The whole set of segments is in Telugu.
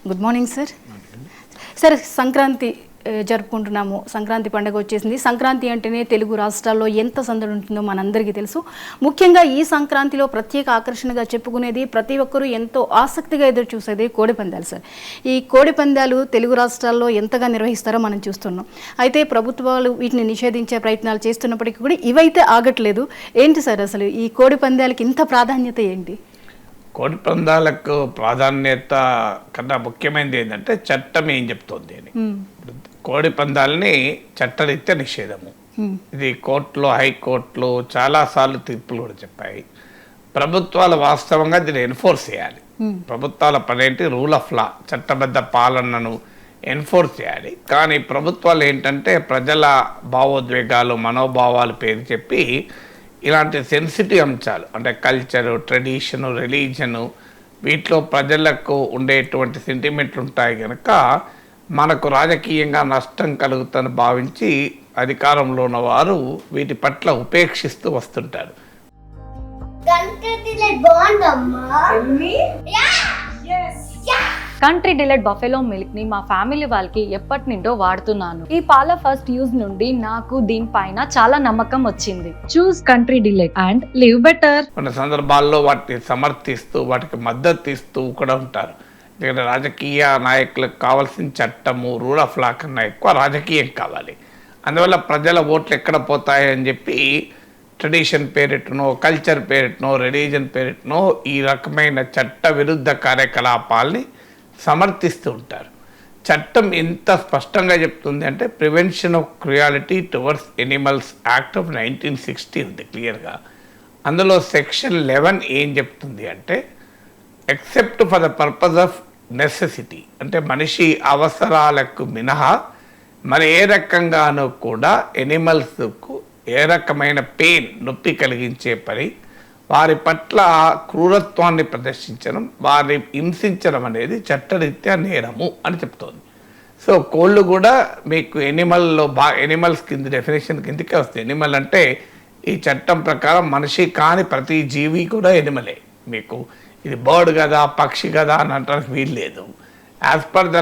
Good morning sir. Sir, Sankranti జరుపుకుంటున్నాము. సంక్రాంతి పండుగ వచ్చేసింది. సంక్రాంతి అంటేనే తెలుగు రాష్ట్రాల్లో ఎంత సందడి ఉంటుందో మనందరికీ తెలుసు. ముఖ్యంగా ఈ సంక్రాంతిలో ప్రత్యేక ఆకర్షణగా చెప్పుకునేది, ప్రతి ఒక్కరూ ఎంతో ఆసక్తిగా ఎదురు చూసేది కోడిపందాలు సార్. ఈ కోడిపందాలు తెలుగు రాష్ట్రాల్లో ఎంతగా నిర్వహిస్తారో మనం చూస్తున్నాం. అయితే ప్రభుత్వాలు వీటిని నిషేధించే ప్రయత్నాలు చేస్తున్నప్పటికీ కూడా ఇవైతే ఆగట్లేదు. ఏంటి సార్ అసలు ఈ కోడిపందాలకి ఇంత ప్రాధాన్యత ఏంటి? కోడి పందాలకు ప్రాధాన్యత కన్నా ముఖ్యమైనది ఏంటంటే చట్టం ఏం చెప్తోంది అని. కోడి పందాలని చట్టరీత్యా నిషేధము. ఇది కోర్టులో, హైకోర్టులో చాలాసార్లు తీర్పులు కూడా చెప్పాయి. ప్రభుత్వాలు వాస్తవంగా దీన్ని ఎన్ఫోర్స్ చేయాలి. ప్రభుత్వాల పనేంటి? రూల్ ఆఫ్ లా, చట్టబద్ధ పాలనను ఎన్ఫోర్స్ చేయాలి. కానీ ప్రభుత్వాలు ఏంటంటే ప్రజల భావోద్వేగాలు, మనోభావాలు పేరు చెప్పి ఇలాంటి సెన్సిటివ్ అంశాలు అంటే కల్చరు, ట్రెడిషను, రిలీజను, వీటిలో ప్రజలకు ఉండేటువంటి సెంటిమెంట్లు ఉంటాయి కనుక మనకు రాజకీయంగా నష్టం కలుగుతుందని భావించి అధికారంలో ఉన్న వారు వీటి పట్ల ఉపేక్షిస్తూ వస్తుంటారు. కంట్రీ డిలైట్ బఫెలో మిల్క్ ని మా ఫ్యామిలీ వాళ్ళకి ఎప్పటి నుండో వాడుతున్నాను. ఈ పాల ఫస్ట్ యూజ్ నుండి నాకు దీనిపైన చాలా నమ్మకం వచ్చింది. Choose Country Delight and live better. కొన్ని సందర్భాల్లో వాటిని సమర్థిస్తూ వాటికి మద్దతు ఇస్తూ కూడా ఉంటారు. ఎందుకంటే రాజకీయ నాయకులకు కావాల్సిన చట్టము, రూల్ ఆఫ్ లా కన్నా ఎక్కువ రాజకీయం కావాలి. అందువల్ల ప్రజల ఓట్లు ఎక్కడ పోతాయని చెప్పి ట్రెడిషన్ పేరిటనో, కల్చర్ పేరిటనో, రిలీజన్ పేరిటనో ఈ రకమైన చట్ట విరుద్ధ కార్యకలాపాల్ని సమర్థిస్తూ ఉంటారు. చట్టం ఎంత స్పష్టంగా చెప్తుంది అంటే prevention of cruelty towards animals act of 1960 ఉంది క్లియర్గా. అందులో సెక్షన్ 11 ఏం చెప్తుంది అంటే except for the purpose of necessity, అంటే మనిషి అవసరాలకు మినహా మరి ఏ రకంగానూ కూడా ఎనిమల్స్కు ఏ రకమైన పెయిన్, నొప్పి కలిగించే పని, వారి పట్ల క్రూరత్వాన్ని ప్రదర్శించడం, వారిని హింసించడం అనేది చట్టరీత్యా నేరము అని చెప్తోంది. సో కోళ్ళు కూడా మీకు ఎనిమల్స్ కింద డెఫినేషన్ కిందకే వస్తాయి. ఎనిమల్ అంటే ఈ చట్టం ప్రకారం మనిషి కాని ప్రతి జీవి కూడా ఎనిమలే. మీకు ఇది బర్డ్ కదా, పక్షి కదా అని అంటానికి వీల్లేదు. As per the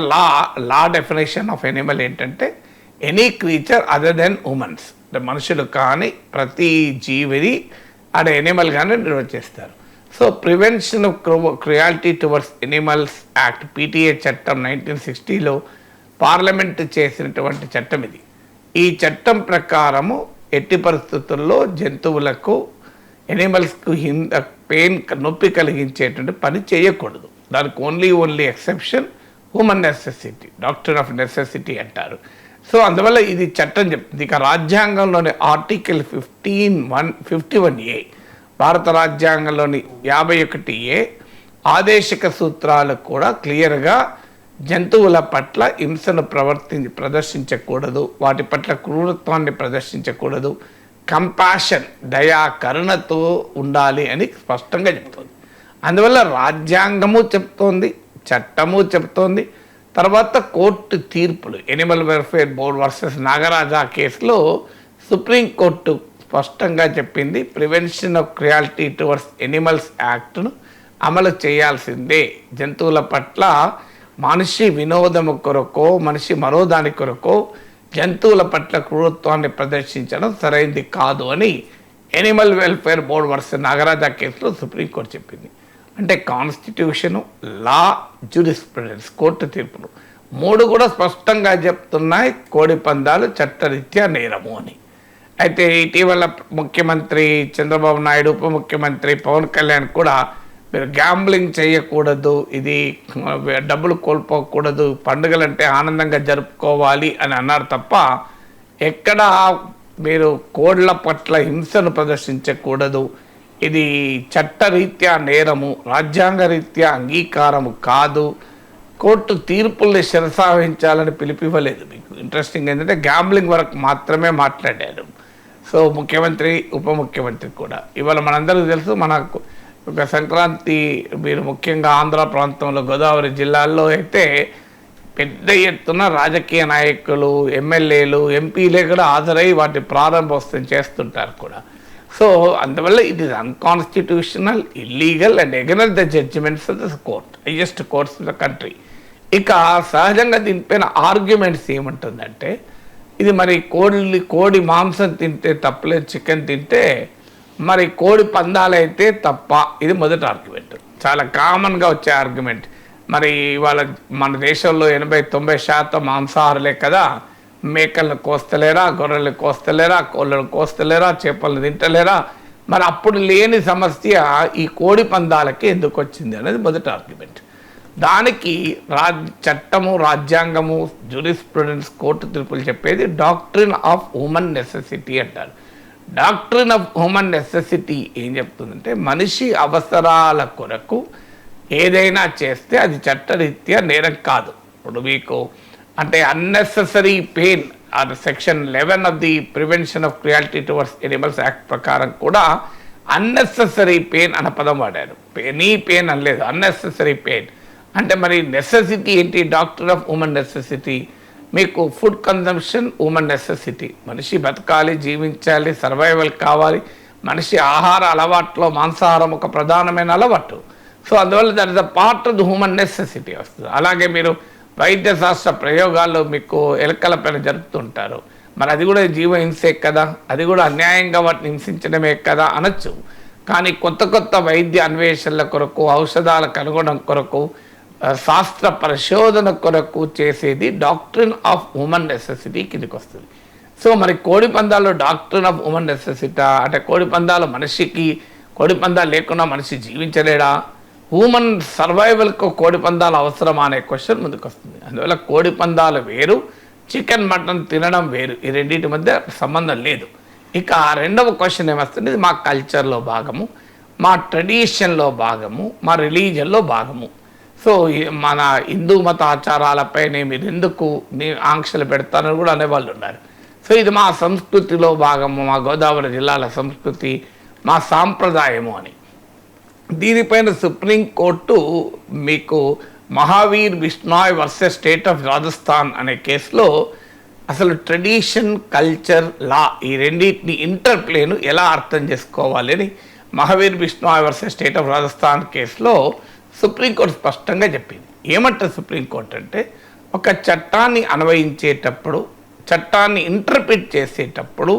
law definition of animal ఏంటంటే any creature other than humans, అంటే మనుషులు కానీ ప్రతి జీవిని అక్కడ ఎనిమల్ కానీ నిర్వచిస్తారు. So prevention of cruelty towards animals act, PTA చట్టం 1960లో పార్లమెంట్ చేసినటువంటి చట్టం ఇది. ఈ చట్టం ప్రకారము ఎట్టి పరిస్థితుల్లో జంతువులకు, ఎనిమల్స్కు పెయిన్, నొప్పి కలిగించేటువంటి పని చేయకూడదు. దానికి only exception human necessity, doctor of necessity అంటారు. సో అందువల్ల ఇది చట్టం చెప్తుంది. ఇక రాజ్యాంగంలోని ఆర్టికల్ 51A, భారత రాజ్యాంగంలోని 51A ఆదేశిక సూత్రాలు కూడా క్లియర్గా జంతువుల పట్ల హింసను ప్రదర్శించకూడదు, వాటి పట్ల క్రూరత్వాన్ని ప్రదర్శించకూడదు, కంపాషన్, దయా, కరుణతో ఉండాలి అని స్పష్టంగా చెప్తోంది. అందువల్ల రాజ్యాంగము చెప్తోంది, చట్టము చెప్తోంది. తర్వాత కోర్టు తీర్పులు, animal welfare board versus Nagaraja కేసులో సుప్రీంకోర్టు స్పష్టంగా చెప్పింది prevention of cruelty towards animals యాక్ట్ను అమలు చేయాల్సిందే. జంతువుల పట్ల మనిషి వినోదము కొరకో, మనిషి మరోదాని కొరకో జంతువుల పట్ల క్రూరత్వాన్ని ప్రదర్శించడం సరైంది కాదు అని Animal welfare board versus Nagaraja కేసులో సుప్రీంకోర్టు చెప్పింది. అంటే కాన్స్టిట్యూషను, లా, జ్యూరిస్ప్రుడెన్స్, కోర్టు తీర్పులు 3 కూడా స్పష్టంగా చెప్తున్నాయి కోడి పందాలు చట్టరీత్యా నేరము అని. అయితే ఇటీవల ముఖ్యమంత్రి చంద్రబాబు నాయుడు, ఉప ముఖ్యమంత్రి పవన్ కళ్యాణ్ కూడా మీరు గ్యాంబ్లింగ్ చేయకూడదు, ఇది డబ్బులు కోల్పోకూడదు, పండుగలంటే ఆనందంగా జరుపుకోవాలి అని అన్నారు తప్ప ఎక్కడ మీరు కోళ్ళ పట్ల హింసను ప్రదర్శించకూడదు, ఇది చట్టరీత్యా నేరము, రాజ్యాంగ రీత్యా అంగీకారము కాదు, కోర్టు తీర్పుల్ని శిరసావహించాలని పిలుపివ్వలేదు. మీకు ఇంట్రెస్టింగ్ ఏంటంటే గ్యాంబ్లింగ్ వరకు మాత్రమే మాట్లాడారు. సో ముఖ్యమంత్రి, ఉప ముఖ్యమంత్రి కూడా. ఇవాళ మనందరికీ తెలుసు, మనకు ఒక సంక్రాంతి మీరు ముఖ్యంగా ఆంధ్ర ప్రాంతంలో, గోదావరి జిల్లాల్లో అయితే పెద్ద ఎత్తున రాజకీయ నాయకులు, ఎమ్మెల్యేలు, ఎంపీలే కూడా హాజరై వాటి ప్రారంభోత్సవం చేస్తుంటారు కూడా. సో అందువల్ల it is unconstitutional, illegal and against the judgements of the court, highest courts of the country. ఇక సహజంగా దీనిపైన ఆర్గ్యుమెంట్స్ ఏముంటుందంటే, ఇది మరి కోడి మాంసం తింటే తప్పలేదు, చికెన్ తింటే మరి కోడి పందాలైతే తప్ప. ఇది మొదటి ఆర్గ్యుమెంట్, చాలా కామన్గా వచ్చే ఆర్గ్యుమెంట్. మరి ఇవాళ మన దేశంలో 80-90% మాంసాహారులే కదా, మేకలను కోస్తలేరా, గొర్రెలు కోస్తలేరా, కోళ్ళను కోస్తలేరా, చేపలను తింటలేరా? మరి అప్పుడు లేని సమస్య ఈ కోడి పందాలకి ఎందుకు వచ్చింది అనేది మొదటి ఆర్గ్యుమెంట్. దానికి చట్టము, రాజ్యాంగము, జ్యూరిస్ప్రుడెన్స్, కోర్టు తీర్పులు చెప్పేది డాక్ట్రిన్ ఆఫ్ హ్యూమన్ నెసెసిటీ అంటారు. డాక్ట్రిన్ ఆఫ్ హ్యూమన్ నెసెసిటీ ఏం చెప్తుందంటే, మనిషి అవసరాల కొరకు ఏదైనా చేస్తే అది చట్టరీత్యా నేరం కాదు. ఇప్పుడు మీకు అంటే unnecessary pain, section 11 of the prevention of cruelty towards animals act ప్రకారం కూడా అన్నెసెసరీ పెయిన్ అన్న పదం వాడారు. ఎనీ పెయిన్ అనలేదు, అన్నెసెసరీ పెయిన్. అంటే మరి నెసెసిటీ ఏంటి? Doctor of human necessity. మీకు ఫుడ్ కన్జంప్షన్ హ్యూమన్ నెసెసిటీ, మనిషి బతకాలి, జీవించాలి, సర్వైవల్ కావాలి. మనిషి ఆహార అలవాట్లో మాంసాహారం ఒక ప్రధానమైన అలవాటు. సో అందువల్ల that is a part of the human necessity వస్తుంది. అలాగే మీరు వైద్య శాస్త్ర ప్రయోగాల్లో మీకు ఎలకల పైన జరుపుతుంటారు, మరి అది కూడా జీవహింసే కదా, అది కూడా అన్యాయంగా వాటిని హింసించడమే కదా అనొచ్చు. కానీ కొత్త కొత్త వైద్య అన్వేషణల కొరకు, ఔషధాల కనుగొనడం కొరకు, శాస్త్ర పరిశోధన కొరకు చేసేది డాక్ట్రిన్ ఆఫ్ హ్యూమన్ నెసెసిటీ కిందకి వస్తుంది. సో మరి కోడి పందాల్లో డాక్ట్రిన్ ఆఫ్ హ్యూమన్ నెసెసిటీ అంటే కోడి పందాలు మనిషికి, కోడి పందాలు లేకుండా మనిషి జీవించలేడా? హ్యూమన్ సర్వైవల్కు కోడి పందాలు అవసరమా అనే క్వశ్చన్ ముందుకు వస్తుంది. అందువల్ల కోడి పందాలు వేరు, చికెన్ మటన్ తినడం వేరు, ఈ రెండింటి మధ్య సంబంధం లేదు. ఇక రెండవ క్వశ్చన్ ఏమొస్తుంది, ఇది మా కల్చర్లో భాగము, మా ట్రెడిషన్లో భాగము, మా రిలీజన్లో భాగము. సో మన హిందూ మత ఆచారాలపైనే మీరు ఎందుకు ఆంక్షలు పెడతారని కూడా అనేవాళ్ళు ఉన్నారు. సో ఇది మా సంస్కృతిలో భాగము, మా గోదావరి జిల్లాల సంస్కృతి, మా సాంప్రదాయము అని. దీనిపైన సుప్రీంకోర్టు మీకు Mahavir Bishnoi versus state of Rajasthan అనే కేసులో అసలు ట్రెడిషన్, కల్చర్, లా ఈ రెండింటిని ఇంటర్ప్లేను ఎలా అర్థం చేసుకోవాలి అని Mahavir Bishnoi versus state of Rajasthan కేసులో సుప్రీంకోర్టు స్పష్టంగా చెప్పింది. ఏమంటారు సుప్రీంకోర్టు అంటే, ఒక చట్టాన్ని అన్వయించేటప్పుడు, చట్టాన్ని ఇంటర్ప్రిట్ చేసేటప్పుడు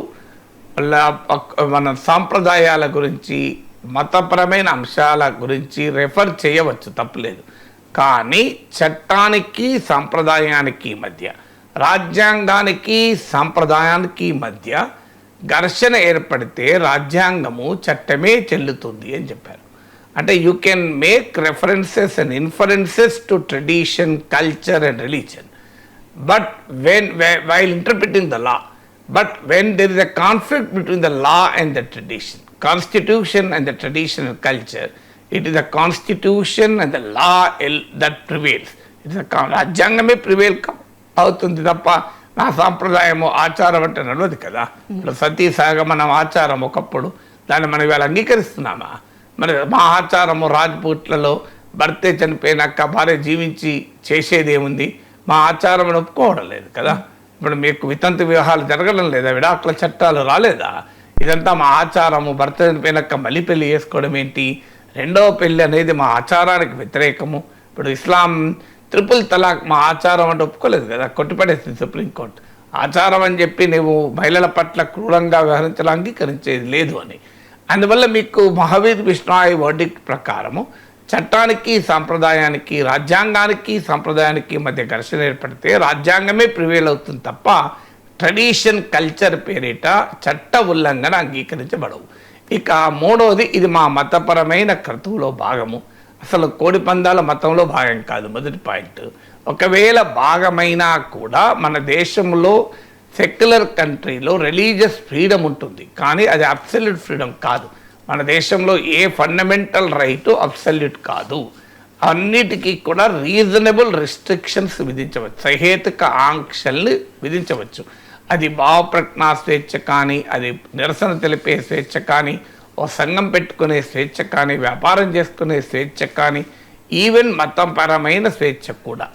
మన సాంప్రదాయాల గురించి, మతపరమైన అంశాల గురించి రెఫర్ చేయవచ్చు, తప్పులేదు. కానీ చట్టానికి సాంప్రదాయానికి మధ్య, రాజ్యాంగానికి సాంప్రదాయానికి మధ్య ఘర్షణ ఏర్పడితే రాజ్యాంగము, చట్టమే చెల్లుతుంది అని చెప్పారు. అంటే you can make references and inferences to tradition, culture and religion, but while interpreting the law, but when there is a conflict between the law and the tradition, constitution and the traditional culture, it is the constitution and the law that prevails. It is రాజ్యాంగమే ప్రివేల్ అవుతుంది తప్ప నా సాంప్రదాయము, ఆచారం అంటే నడవదు కదా. ఇప్పుడు సతీ సాగమనం ఆచారం ఒకప్పుడు, దాన్ని మనం ఇవాళ అంగీకరిస్తున్నామా? మరి మా ఆచారము రాజ్పూట్లలో భర్తే చనిపోయినాక భార్య జీవించి చేసేది ఏముంది? మా ఆచారం ఒప్పుకోవడం లేదు కదా. ఇప్పుడు మీకు వితంతు వివాహాలు జరగడం లేదా? విడాకుల చట్టాలు రాలేదా? ఇదంతా మా ఆచారము. భర్త చనిపోయినాక మళ్ళీ పెళ్లి చేసుకోవడం ఏంటి? రెండవ పెళ్లి అనేది మా ఆచారానికి వ్యతిరేకము. ఇప్పుడు ఇస్లాం ట్రిపుల్ తలాక్ మా ఆచారం అంటే ఒప్పుకోలేదు కదా, కొట్టిపడేసింది సుప్రీంకోర్టు. ఆచారం అని చెప్పి నువ్వు మహిళల పట్ల క్రూరంగా వ్యవహరించాలని అంగీకరించేది లేదు అని. అందువల్ల మీకు మహావీర్ బిష్నాయ్ వర్డిక్ట్ ప్రకారము చట్టానికి, సాంప్రదాయానికి, రాజ్యాంగానికి, సాంప్రదాయానికి మధ్య ఘర్షణ ఏర్పడితే రాజ్యాంగమే ప్రివేల్ అవుతుంది తప్ప ట్రెడిషన్, కల్చర్ పేరిట చట్ట ఉల్లంఘన అంగీకరించబడవు. ఇక మూడవది, ఇది మా మతపరమైన క్రతువులో భాగము. అసలు కోడి పందాల మతంలో భాగం కాదు, మొదటి పాయింట్. ఒకవేళ భాగమైనా కూడా మన దేశంలో సెక్యులర్ కంట్రీలో రిలీజియస్ ఫ్రీడమ్ ఉంటుంది, కానీ అది అబ్సల్యూట్ ఫ్రీడమ్ కాదు. మన దేశంలో ఏ ఫండమెంటల్ రైటు అబ్సల్యూట్ కాదు. అన్నిటికీ కూడా రీజనబుల్ రిస్ట్రిక్షన్స్ విధించవచ్చు, సహేతుక ఆంక్షల్ని విధించవచ్చు. అది భావప్రజ్ఞా స్వేచ్ఛ కానీ, అది నిరసన తెలిపే స్వేచ్ఛ కానీ, ఓ సంఘం పెట్టుకునే స్వేచ్ఛ కానీ, వ్యాపారం చేసుకునే స్వేచ్ఛ కానీ, ఈవెన్ మతపరమైన స్వేచ్ఛ కూడా.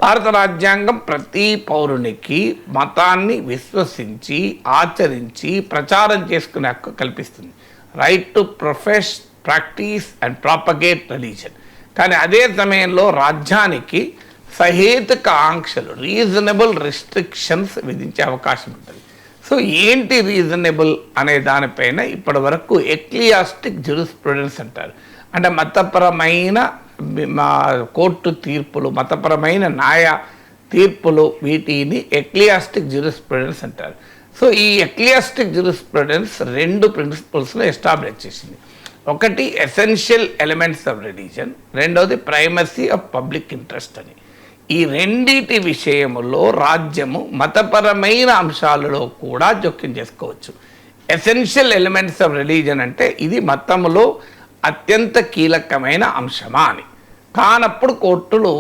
భారత రాజ్యాంగం ప్రతి పౌరునికి మతాన్ని విశ్వసించి, ఆచరించి, ప్రచారం చేసుకునే హక్కు కల్పిస్తుంది. Right to profess, practice and propagate religion. కానీ అదే సమయంలో రాజ్యానికి సహేతుక ఆంక్షలు, రీజనబుల్ రెస్ట్రిక్షన్స్ విధించే అవకాశం ఉంటుంది. సో ఏంటి రీజనబుల్ అనే దానిపైన ఇప్పటి వరకు ఎక్లియాస్టిక్ జ్యూరిస్ప్రుడెన్స్ అంటారు. అంటే మతపరమైన కోర్టు తీర్పులు, మతపరమైన న్యాయ తీర్పులు, వీటిని ఎక్లియాస్టిక్ జ్యూరిస్ప్రుడెన్స్ అంటారు. సో ఈ ఎక్లియాస్టిక్ జ్యూరిస్ప్రుడెన్స్ 2 ప్రిన్సిపల్స్ను ఎస్టాబ్లిష్ చేసింది. ఒకటి ఎసెన్షియల్ ఎలిమెంట్స్ ఆఫ్ రిలీజన్, రెండవది ప్రైమసీ ఆఫ్ పబ్లిక్ ఇంట్రెస్ట్ అని. ఈ రెండిటి విషయంలో రాజ్యము మతపరమైన అంశాలలో కూడా జోక్యం చేసుకోవచ్చు. ఎసెన్షియల్ ఎలిమెంట్స్ ఆఫ్ రిలీజన్ అంటే ఇది మతంలో అత్యంత కీలకమైన అంశమా అని. కానప్పుడు కోర్టులు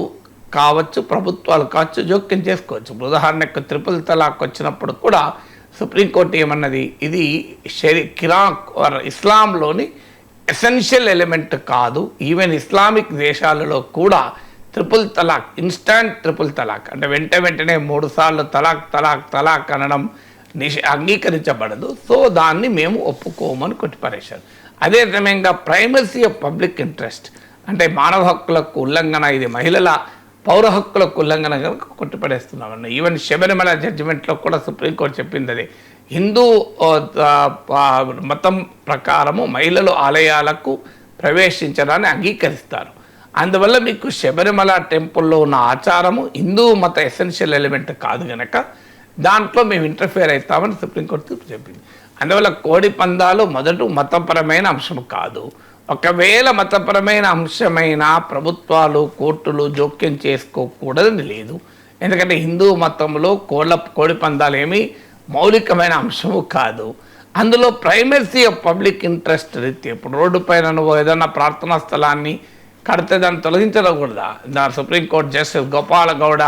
కావచ్చు, ప్రభుత్వాలు కావచ్చు, జోక్యం చేసుకోవచ్చు. ఉదాహరణకు త్రిపుల్ తలాక్ వచ్చినప్పుడు కూడా సుప్రీంకోర్టు ఏమన్నది, ఇది ఇస్లాంలోని ఎసెన్షియల్ ఎలిమెంట్ కాదు. ఈవెన్ ఇస్లామిక్ దేశాలలో కూడా ట్రిపుల్ తలాక్, ఇన్స్టాంట్ ట్రిపుల్ తలాక్ అంటే వెంటనే 3 సార్లు తలాక్ తలాక్ తలాక్ అనడం అంగీకరించబడదు. సో దాన్ని మేము ఒప్పుకోమని కొట్టిపారేశారు. అదే సమయంగా ప్రైమసీ ఆఫ్ పబ్లిక్ ఇంట్రెస్ట్ అంటే మానవ హక్కులకు ఉల్లంఘన, ఇది మహిళల పౌర హక్కులకు ఉల్లంఘన కనుక కొట్టిపడేస్తున్నామన్న. ఈవెన్ శబరిమల జడ్జిమెంట్లో కూడా సుప్రీంకోర్టు చెప్పింది అదే. హిందూ మతం ప్రకారము మహిళలు ఆలయాలకు ప్రవేశించడాన్ని అంగీకరిస్తారు. అందువల్ల మీకు శబరిమల టెంపుల్లో ఉన్న ఆచారము హిందూ మత ఎసెన్షియల్ ఎలిమెంట్ కాదు కనుక దాంట్లో మేము ఇంటర్ఫియర్ అవుతామని సుప్రీంకోర్టు తీర్పు చెప్పింది. అందువల్ల కోడి పందాలు మొదట మతపరమైన అంశం కాదు. ఒకవేళ మతపరమైన అంశమైన ప్రభుత్వాలు, కోర్టులు జోక్యం చేసుకోకూడదని లేదు. ఎందుకంటే హిందూ మతంలో కోడి పందాలు ఏమీ మౌలికమైన అంశము కాదు. అందులో ప్రైమసీ ఆఫ్ పబ్లిక్ ఇంట్రెస్ట్ రీతి, ఇప్పుడు రోడ్డు పైన నువ్వు ఏదైనా ప్రార్థనా స్థలాన్ని కడితే దాన్ని తొలగించకూడదా? సుప్రీంకోర్టు జస్టిస్ గోపాల గౌడ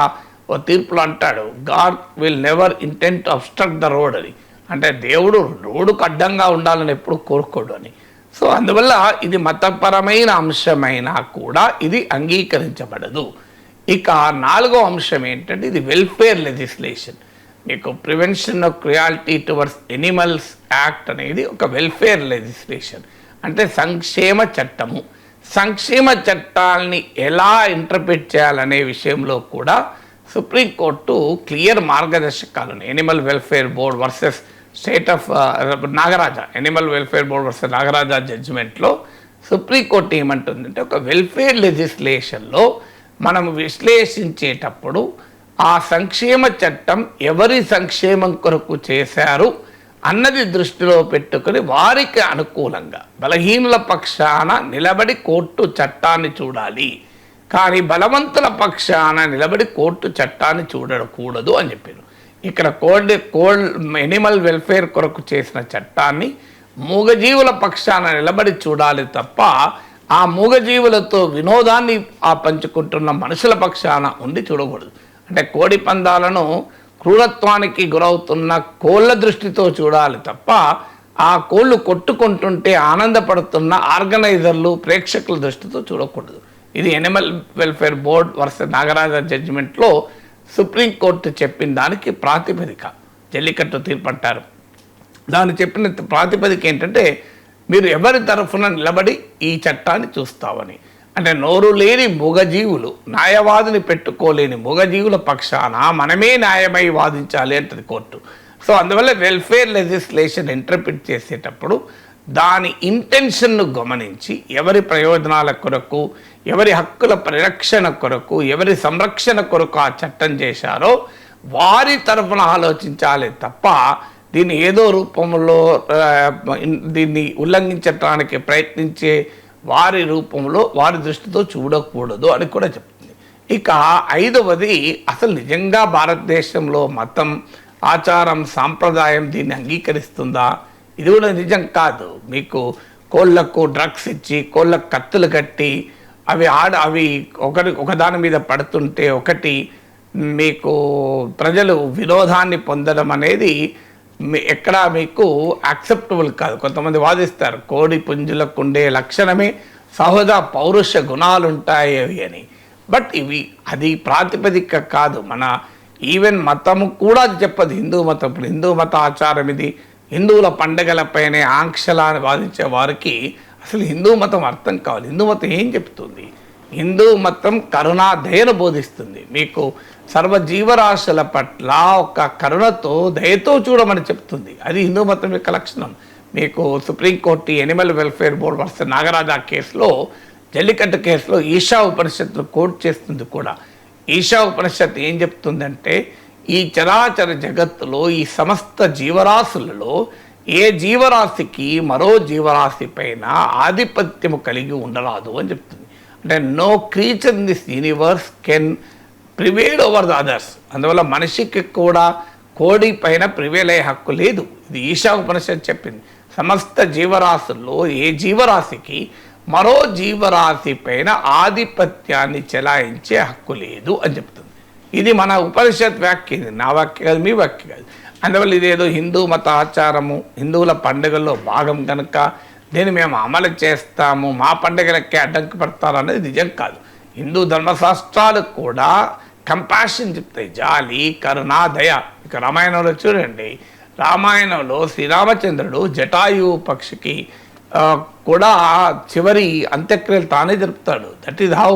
ఓ తీర్పులో అంటాడు, God will never intent to obstruct the road అని. అంటే దేవుడు రోడ్డుకు అడ్డంగా ఉండాలని ఎప్పుడు కోరుకోడు అని. సో అందువల్ల ఇది మతపరమైన అంశమైనా కూడా ఇది అంగీకరించబడదు. ఇక 4వ అంశం ఏంటంటే ఇది వెల్ఫేర్ లెజిస్లేషన్. మీకు prevention of cruelty towards animals act అనేది ఒక వెల్ఫేర్ లెజిస్లేషన్, అంటే సంక్షేమ చట్టము. సంక్షేమ చట్టాలని ఎలా ఇంటర్ప్రిట్ చేయాలనే విషయంలో కూడా సుప్రీంకోర్టు క్లియర్ మార్గదర్శకాలను, animal welfare board versus state of Nagaraja, animal welfare board versus Nagaraja జడ్జిమెంట్లో సుప్రీంకోర్టు ఏమంటుందంటే ఒక వెల్ఫేర్ లెజిస్లేషన్లో మనం విశ్లేషించేటప్పుడు ఆ సంక్షేమ చట్టం ఎవరి సంక్షేమం కొరకు చేశారు అన్నది దృష్టిలో పెట్టుకొని వారికి అనుకూలంగా బలహీనుల పక్షాన నిలబడి కోర్టు చట్టాన్ని చూడాలి, కానీ బలవంతుల పక్షాన నిలబడి కోర్టు చట్టాన్ని చూడకూడదు అని చెప్పారు. ఇక్కడ ఎనిమల్ వెల్ఫేర్ కొరకు చేసిన చట్టాన్ని మూగజీవుల పక్షాన నిలబడి చూడాలి తప్ప ఆ మూగజీవులతో వినోదాన్ని పంచుకుంటున్న మనుషుల పక్షాన ఉండి చూడకూడదు. అంటే కోడి పందాలను క్రూరత్వానికి గురవుతున్న కోళ్ళ దృష్టితో చూడాలి తప్ప ఆ కోళ్ళు కొట్టుకుంటుంటే ఆనందపడుతున్న ఆర్గనైజర్లు, ప్రేక్షకుల దృష్టితో చూడకూడదు. ఇది animal welfare board versus Nagaraj జడ్జిమెంట్లో సుప్రీంకోర్టు చెప్పిన దానికి ప్రాతిపదిక జల్లికట్టు తీర్పు అంటారు. దాన్ని చెప్పిన ప్రాతిపదిక ఏంటంటే మీరు ఎవరి తరఫున నిలబడి ఈ చట్టాన్ని చూస్తామని. అంటే నోరు లేని మూగజీవులు, న్యాయవాదిని పెట్టుకోలేని మూగజీవుల పక్షాన మనమే న్యాయమై వాదించాలి అంటది కోర్టు. సో అందువల్ల వెల్ఫేర్ లెజిస్లేషన్ ఇంటర్ప్రిట్ చేసేటప్పుడు దాని ఇంటెన్షన్ను గమనించి ఎవరి ప్రయోజనాల కొరకు, ఎవరి హక్కుల పరిరక్షణ కొరకు, ఎవరి సంరక్షణ కొరకు ఆ చట్టం చేశారో వారి తరఫున ఆలోచించాలి తప్ప దీన్ని ఏదో రూపంలో దీన్ని ఉల్లంఘించడానికి ప్రయత్నించే వారి రూపంలో వారి దృష్టితో చూడకూడదు అని కూడా చెప్తుంది. ఇక 5వది అసలు నిజంగా భారతదేశంలో మతం, ఆచారం, సాంప్రదాయం దీన్ని అంగీకరిస్తుందా? ఇది కూడా నిజం కాదు. మీకు కోళ్ళకు డ్రగ్స్ ఇచ్చి కోళ్ళకు కత్తులు కట్టి అవి ఒకదాని మీద పడుతుంటే ఒకటి మీకు ప్రజలు విరోధాన్ని పొందడం అనేది ఎక్కడా మీకు యాక్సెప్టబుల్ కాదు. కొంతమంది వాదిస్తారు కోడి పుంజులకు ఉండే లక్షణమే సహజ పౌరుష గుణాలుంటాయి అవి అని. బట్ అది ప్రాతిపదిక కాదు. మన ఈవెన్ మతము కూడా అది చెప్పదు. హిందూ మతం, ఇప్పుడు హిందూ మత ఆచారం ఇది, హిందువుల పండగలపైనే ఆంక్షలాన్ని వాదించే వారికి అసలు హిందూ మతం అర్థం కావాలి. హిందూ మతం ఏం చెప్తుంది? హిందూ మతం కరుణా దయను బోధిస్తుంది. మీకు సర్వజీవరాశుల పట్ల ఒక కరుణతో దయతో చూడమని చెప్తుంది. అది హిందూ మతం యొక్క లక్షణం. మీకు supreme court animal welfare board versus Nagaraja కేసులో, జల్లికట్టు కేసులో ఈశా ఉపనిషత్తును కోట్ చేస్తుంది కూడా. ఈశా ఉపనిషత్తు ఏం చెప్తుందంటే, ఈ చరాచర జగత్తులో ఈ సమస్త జీవరాశులలో ఏ జీవరాశికి మరో జీవరాశి పైన ఆధిపత్యము కలిగి ఉండరాదు అని చెప్తుంది. అంటే no creature in this universe can prevail over the others. అందువల్ల మనిషికి కూడా కోడి పైన ప్రివేల్ అయ్యే హక్కు లేదు. ఇది ఈశా ఉపనిషత్తు చెప్పింది. సమస్త జీవరాశుల్లో ఏ జీవరాశికి మరో జీవరాశి పైన ఆధిపత్యాన్ని చెలాయించే హక్కు లేదు అని చెప్తుంది. ఇది మన ఉపనిషత్ వ్యాఖ్య. ఇది నా వాక్య కాదు, మీ వాక్య కాదు. అందువల్ల ఇదేదో హిందూ మత ఆచారము, హిందువుల పండుగల్లో భాగం కనుక దీన్ని మేము అమలు చేస్తాము, మా పండుగలకే అడ్డంకి పడతారు అనేది నిజం కాదు. హిందూ ధర్మశాస్త్రాలు కూడా కంపాషన్ చెప్తాయి, జాలి, కరుణ, దయ. ఇక రామాయణంలో చూడండి, రామాయణంలో శ్రీరామచంద్రుడు జటాయు పక్షికి కూడా చివరి అంత్యక్రియలు తానే జరుపుతాడు. దట్ ఈజ్ హౌ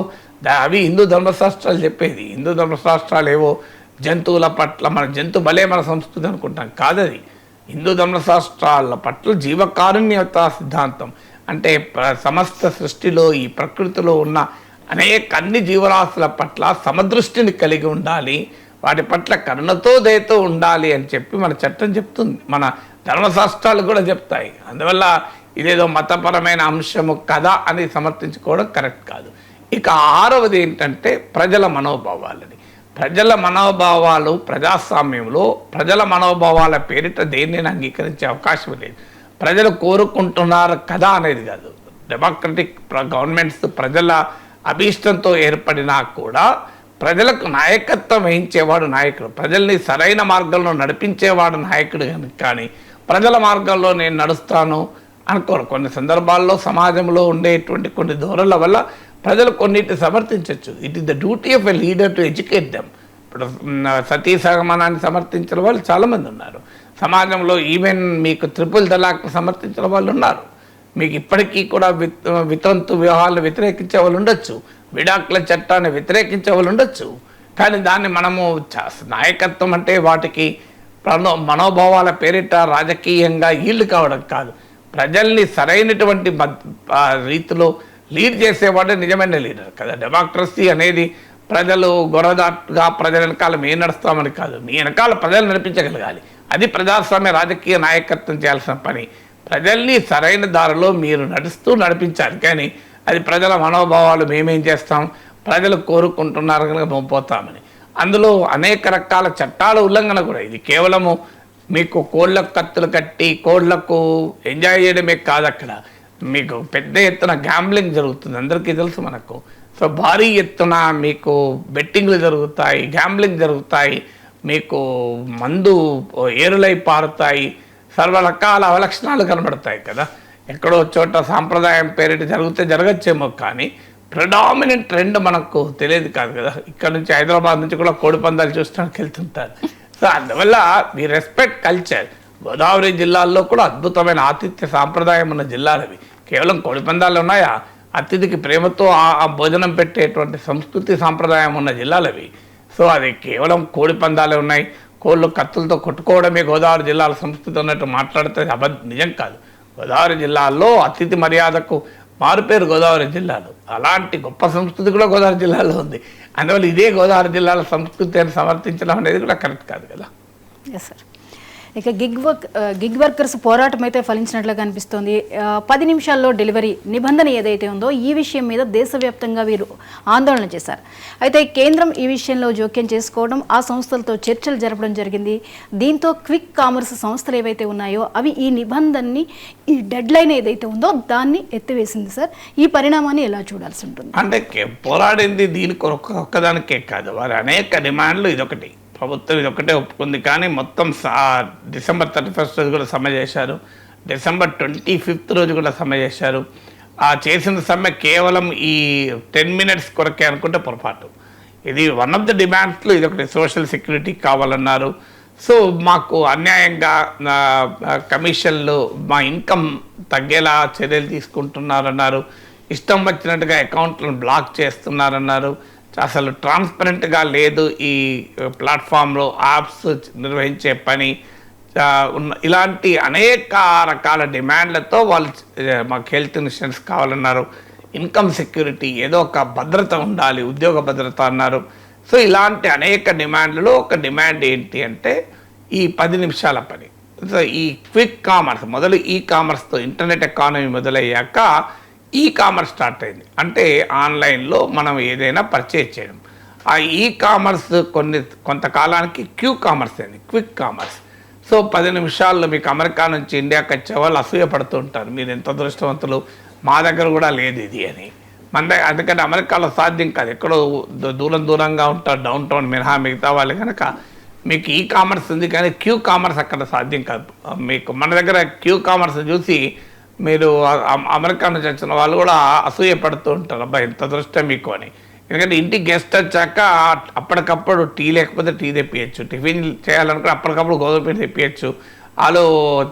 అవి హిందూ ధర్మశాస్త్రాలు చెప్పేది. హిందూ ధర్మశాస్త్రాలు ఏవో జంతువుల పట్ల మన జంతు బలే మన సంస్కృతి అనుకుంటాం, కాదది. హిందూ ధర్మశాస్త్రాల పట్ల జీవకారుణ్యత సిద్ధాంతం. అంటే సమస్త సృష్టిలో ఈ ప్రకృతిలో ఉన్న అన్ని జీవరాశుల పట్ల సమదృష్టిని కలిగి ఉండాలి, వాటి పట్ల కరుణతో దయతో ఉండాలి అని చెప్పి మన చట్టం చెప్తుంది, మన ధర్మశాస్త్రాలు కూడా చెప్తాయి. అందువల్ల ఇదేదో మతపరమైన అంశము కదా అని సమర్థించుకోవడం కరెక్ట్ కాదు. ఇక ఆరవది ఏంటంటే ప్రజల మనోభావాలని. ప్రజల మనోభావాలు ప్రజాస్వామ్యంలో ప్రజల మనోభావాల పేరిట దేనిని అంగీకరించే అవకాశం లేదు. ప్రజలు కోరుకుంటున్నారు కదా అనేది కాదు. డెమోక్రటిక్ గవర్నమెంట్స్ ప్రజల అభీష్టంతో ఏర్పడినా కూడా ప్రజలకు నాయకత్వం వహించేవాడు నాయకుడు, ప్రజల్ని సరైన మార్గంలో నడిపించేవాడు నాయకుడు. కానీ ప్రజల మార్గంలో నేను నడుస్తాను అనుకోరు. కొన్ని సందర్భాల్లో సమాజంలో ఉండేటువంటి కొన్ని ధోరణుల వల్ల ప్రజలు కొన్నిటిని సమర్థించవచ్చు. It is the duty of a leader to educate them. ఇప్పుడు సతీ సహగమనాన్ని సమర్థించిన వాళ్ళు చాలామంది ఉన్నారు సమాజంలో. ఈవెన్ మీకు ట్రిపుల్ తలాక్ని సమర్థించిన వాళ్ళు ఉన్నారు. మీకు ఇప్పటికీ కూడా వితంతు వివాహాలను వ్యతిరేకించే వాళ్ళు ఉండొచ్చు, విడాకుల చట్టాన్ని వ్యతిరేకించే వాళ్ళు ఉండొచ్చు. కానీ దాన్ని మనము నాయకత్వం అంటే వాటికి మనోభావాల పేరిట రాజకీయంగా ఈల్డ్ కావడం కాదు. ప్రజల్ని సరైనటువంటి రీతిలో లీడ్ చేసేవాడే నిజమైన లీడర్ కదా. డెమోక్రసీ అనేది ప్రజలు గొర్రదాటుగా ప్రజల వెనకాల మేము నడుస్తామని కాదు, మీ వెనకాల ప్రజలు నడిపించగలగాలి. అది ప్రజాస్వామ్య రాజకీయ నాయకత్వం చేయాల్సిన పని. ప్రజల్ని సరైన దారిలో మీరు నడిపించాలి. కానీ అది ప్రజల మనోభావాలు మేమేం చేస్తాం, ప్రజలు కోరుకుంటున్నారు కనుక మేము పోతామని. అందులో అనేక రకాల చట్టాల ఉల్లంఘన కూడా. ఇది కేవలము మీకు కోళ్ళకు కత్తులు కట్టి కోళ్లకు ఎంజాయ్ చేయడమే కాదు, అక్కడ మీకు పెద్ద ఎత్తున గ్యాంబ్లింగ్ జరుగుతుంది, అందరికీ తెలుసు మనకు. సో భారీ ఎత్తున మీకు బెట్టింగ్లు జరుగుతాయి, గ్యాంబ్లింగ్ జరుగుతాయి, మీకు మందు ఏరులై పారుతాయి, సర్వరకాల అవలక్షణాలు కనబడతాయి కదా. ఎక్కడో చోట సాంప్రదాయం పేరిట జరగచ్చేమో, కానీ ప్రిడామినెంట్ ట్రెండ్ మనకు తెలియదు కాదు కదా. ఇక్కడ నుంచి హైదరాబాద్ నుంచి కూడా కోడి పందాలు చూడడానికి వెళ్తుంటారు. సో అందువల్ల వీ రెస్పెక్ట్ కల్చర్. గోదావరి జిల్లాల్లో కూడా అద్భుతమైన ఆతిథ్య సాంప్రదాయం ఉన్న జిల్లాలవి. కేవలం కోడి పందాలు ఉన్నాయా? అతిథికి ప్రేమతో ఆ భోజనం పెట్టేటువంటి సంస్కృతి సాంప్రదాయం ఉన్న జిల్లాలవి. సో అది కేవలం కోడి పందాలే ఉన్నాయి, కోళ్ళు కత్తులతో కొట్టుకోవడమే గోదావరి జిల్లాల సంస్కృతి అన్నట్టు మాట్లాడితే నిజం కాదు. గోదావరి జిల్లాల్లో అతిథి మర్యాదకు మారుపేరు గోదావరి జిల్లాలు. అలాంటి గొప్ప సంస్కృతి కూడా గోదావరి జిల్లాలో ఉంది. అందువల్ల ఇదే గోదావరి జిల్లాల సంస్కృతి అని సమర్థించడం అనేది కూడా కరెక్ట్ కాదు కదా. Yes sir. ఇక గిగ్ వర్కర్స్ పోరాటం అయితే ఫలించినట్లుగా కనిపిస్తోంది. 10 నిమిషాల్లో డెలివరీ నిబంధన ఏదైతే ఉందో ఈ విషయం మీద దేశవ్యాప్తంగా వీరు ఆందోళన చేశారు. అయితే కేంద్రం ఈ విషయంలో జోక్యం చేసుకోవడం, ఆ సంస్థలతో చర్చలు జరపడం జరిగింది. దీంతో క్విక్ కామర్స్ సంస్థలు ఏవైతే ఉన్నాయో అవి ఈ నిబంధనని, ఈ డెడ్ లైన్ ఏదైతే ఉందో దాన్ని ఎత్తివేసింది. సార్, ఈ పరిణామాన్ని ఎలా చూడాల్సి ఉంటుంది? అంటే పోరాడింది దీని ఒక్కదానికే కాదు, వారి అనేక డిమాండ్లు. ఇదొకటి ప్రభుత్వం ఇదొక్కటే ఒప్పుకుంది. కానీ మొత్తం డిసెంబర్ 31 రోజు కూడా సమ్మె చేశారు, డిసెంబర్ 25 రోజు కూడా సమ్మె చేశారు. ఆ చేసిన సమ్మె కేవలం ఈ 10 minutes కొరకే అనుకుంటే పొరపాటు. ఇది వన్ ఆఫ్ ద డిమాండ్స్లో ఇదొకటి. సోషల్ సెక్యూరిటీ కావాలన్నారు. సో మాకు అన్యాయంగా కమిషన్లు, మా ఇన్కమ్ తగ్గేలా చర్యలు తీసుకుంటున్నారన్నారు. ఇష్టం వచ్చినట్టుగా అకౌంట్లను బ్లాక్ చేస్తున్నారన్నారు. అసలు ట్రాన్స్పరెంట్గా లేదు ఈ ప్లాట్ఫామ్లో యాప్స్ నిర్వహించే పని. ఇలాంటి అనేక రకాల డిమాండ్లతో వాళ్ళు మాకు హెల్త్ ఇన్సూరెన్స్ కావాలన్నారు. ఇన్కమ్ సెక్యూరిటీ, ఏదో ఒక భద్రత ఉండాలి, ఉద్యోగ భద్రత అన్నారు. సో ఇలాంటి అనేక డిమాండ్లలో ఒక డిమాండ్ ఏంటి అంటే ఈ 10 నిమిషాల పని. సో ఈ క్విక్ కామర్స్ మొదలు ఈ కామర్స్తో internet economy మొదలయ్యాక e commerce start అయింది. అంటే ఆన్లైన్లో మనం ఏదైనా పర్చేజ్ చేయడం. ఆ ఈ కామర్స్ కొంతకాలానికి క్యూ కామర్స్ అయింది, క్విక్ కామర్స్. సో 10 నిమిషాల్లో మీకు అమెరికా నుంచి ఇండియాకి వచ్చే వాళ్ళు అసూయపడుతూ ఉంటారు, మీరు ఎంత అదృష్టవంతులు, మా దగ్గర కూడా లేదు ఇది అని. అందుకంటే అమెరికాలో సాధ్యం కాదు, ఎక్కడో దూరంగా ఉంటారు, డౌన్ టౌన్ మినహా మిగతా వాళ్ళు కనుక మీకు ఈ కామర్స్ ఉంది, కానీ క్యూ కామర్స్ అక్కడ సాధ్యం కాదు. మీకు మన దగ్గర క్యూ కామర్స్ చూసి మీరు అమెరికా నుంచి వచ్చిన వాళ్ళు కూడా అసూయపడుతూ ఉంటారు, అబ్బాయి ఎంత అదృష్టం మీకు అని. ఎందుకంటే ఇంటికి గెస్ట్ వచ్చాక అప్పటికప్పుడు టీ లేకపోతే టీ తెప్పియచ్చు, టిఫిన్ చేయాలనుకుంటే అప్పటికప్పుడు గోధుమ పిండి తెప్పియచ్చు, ఆలు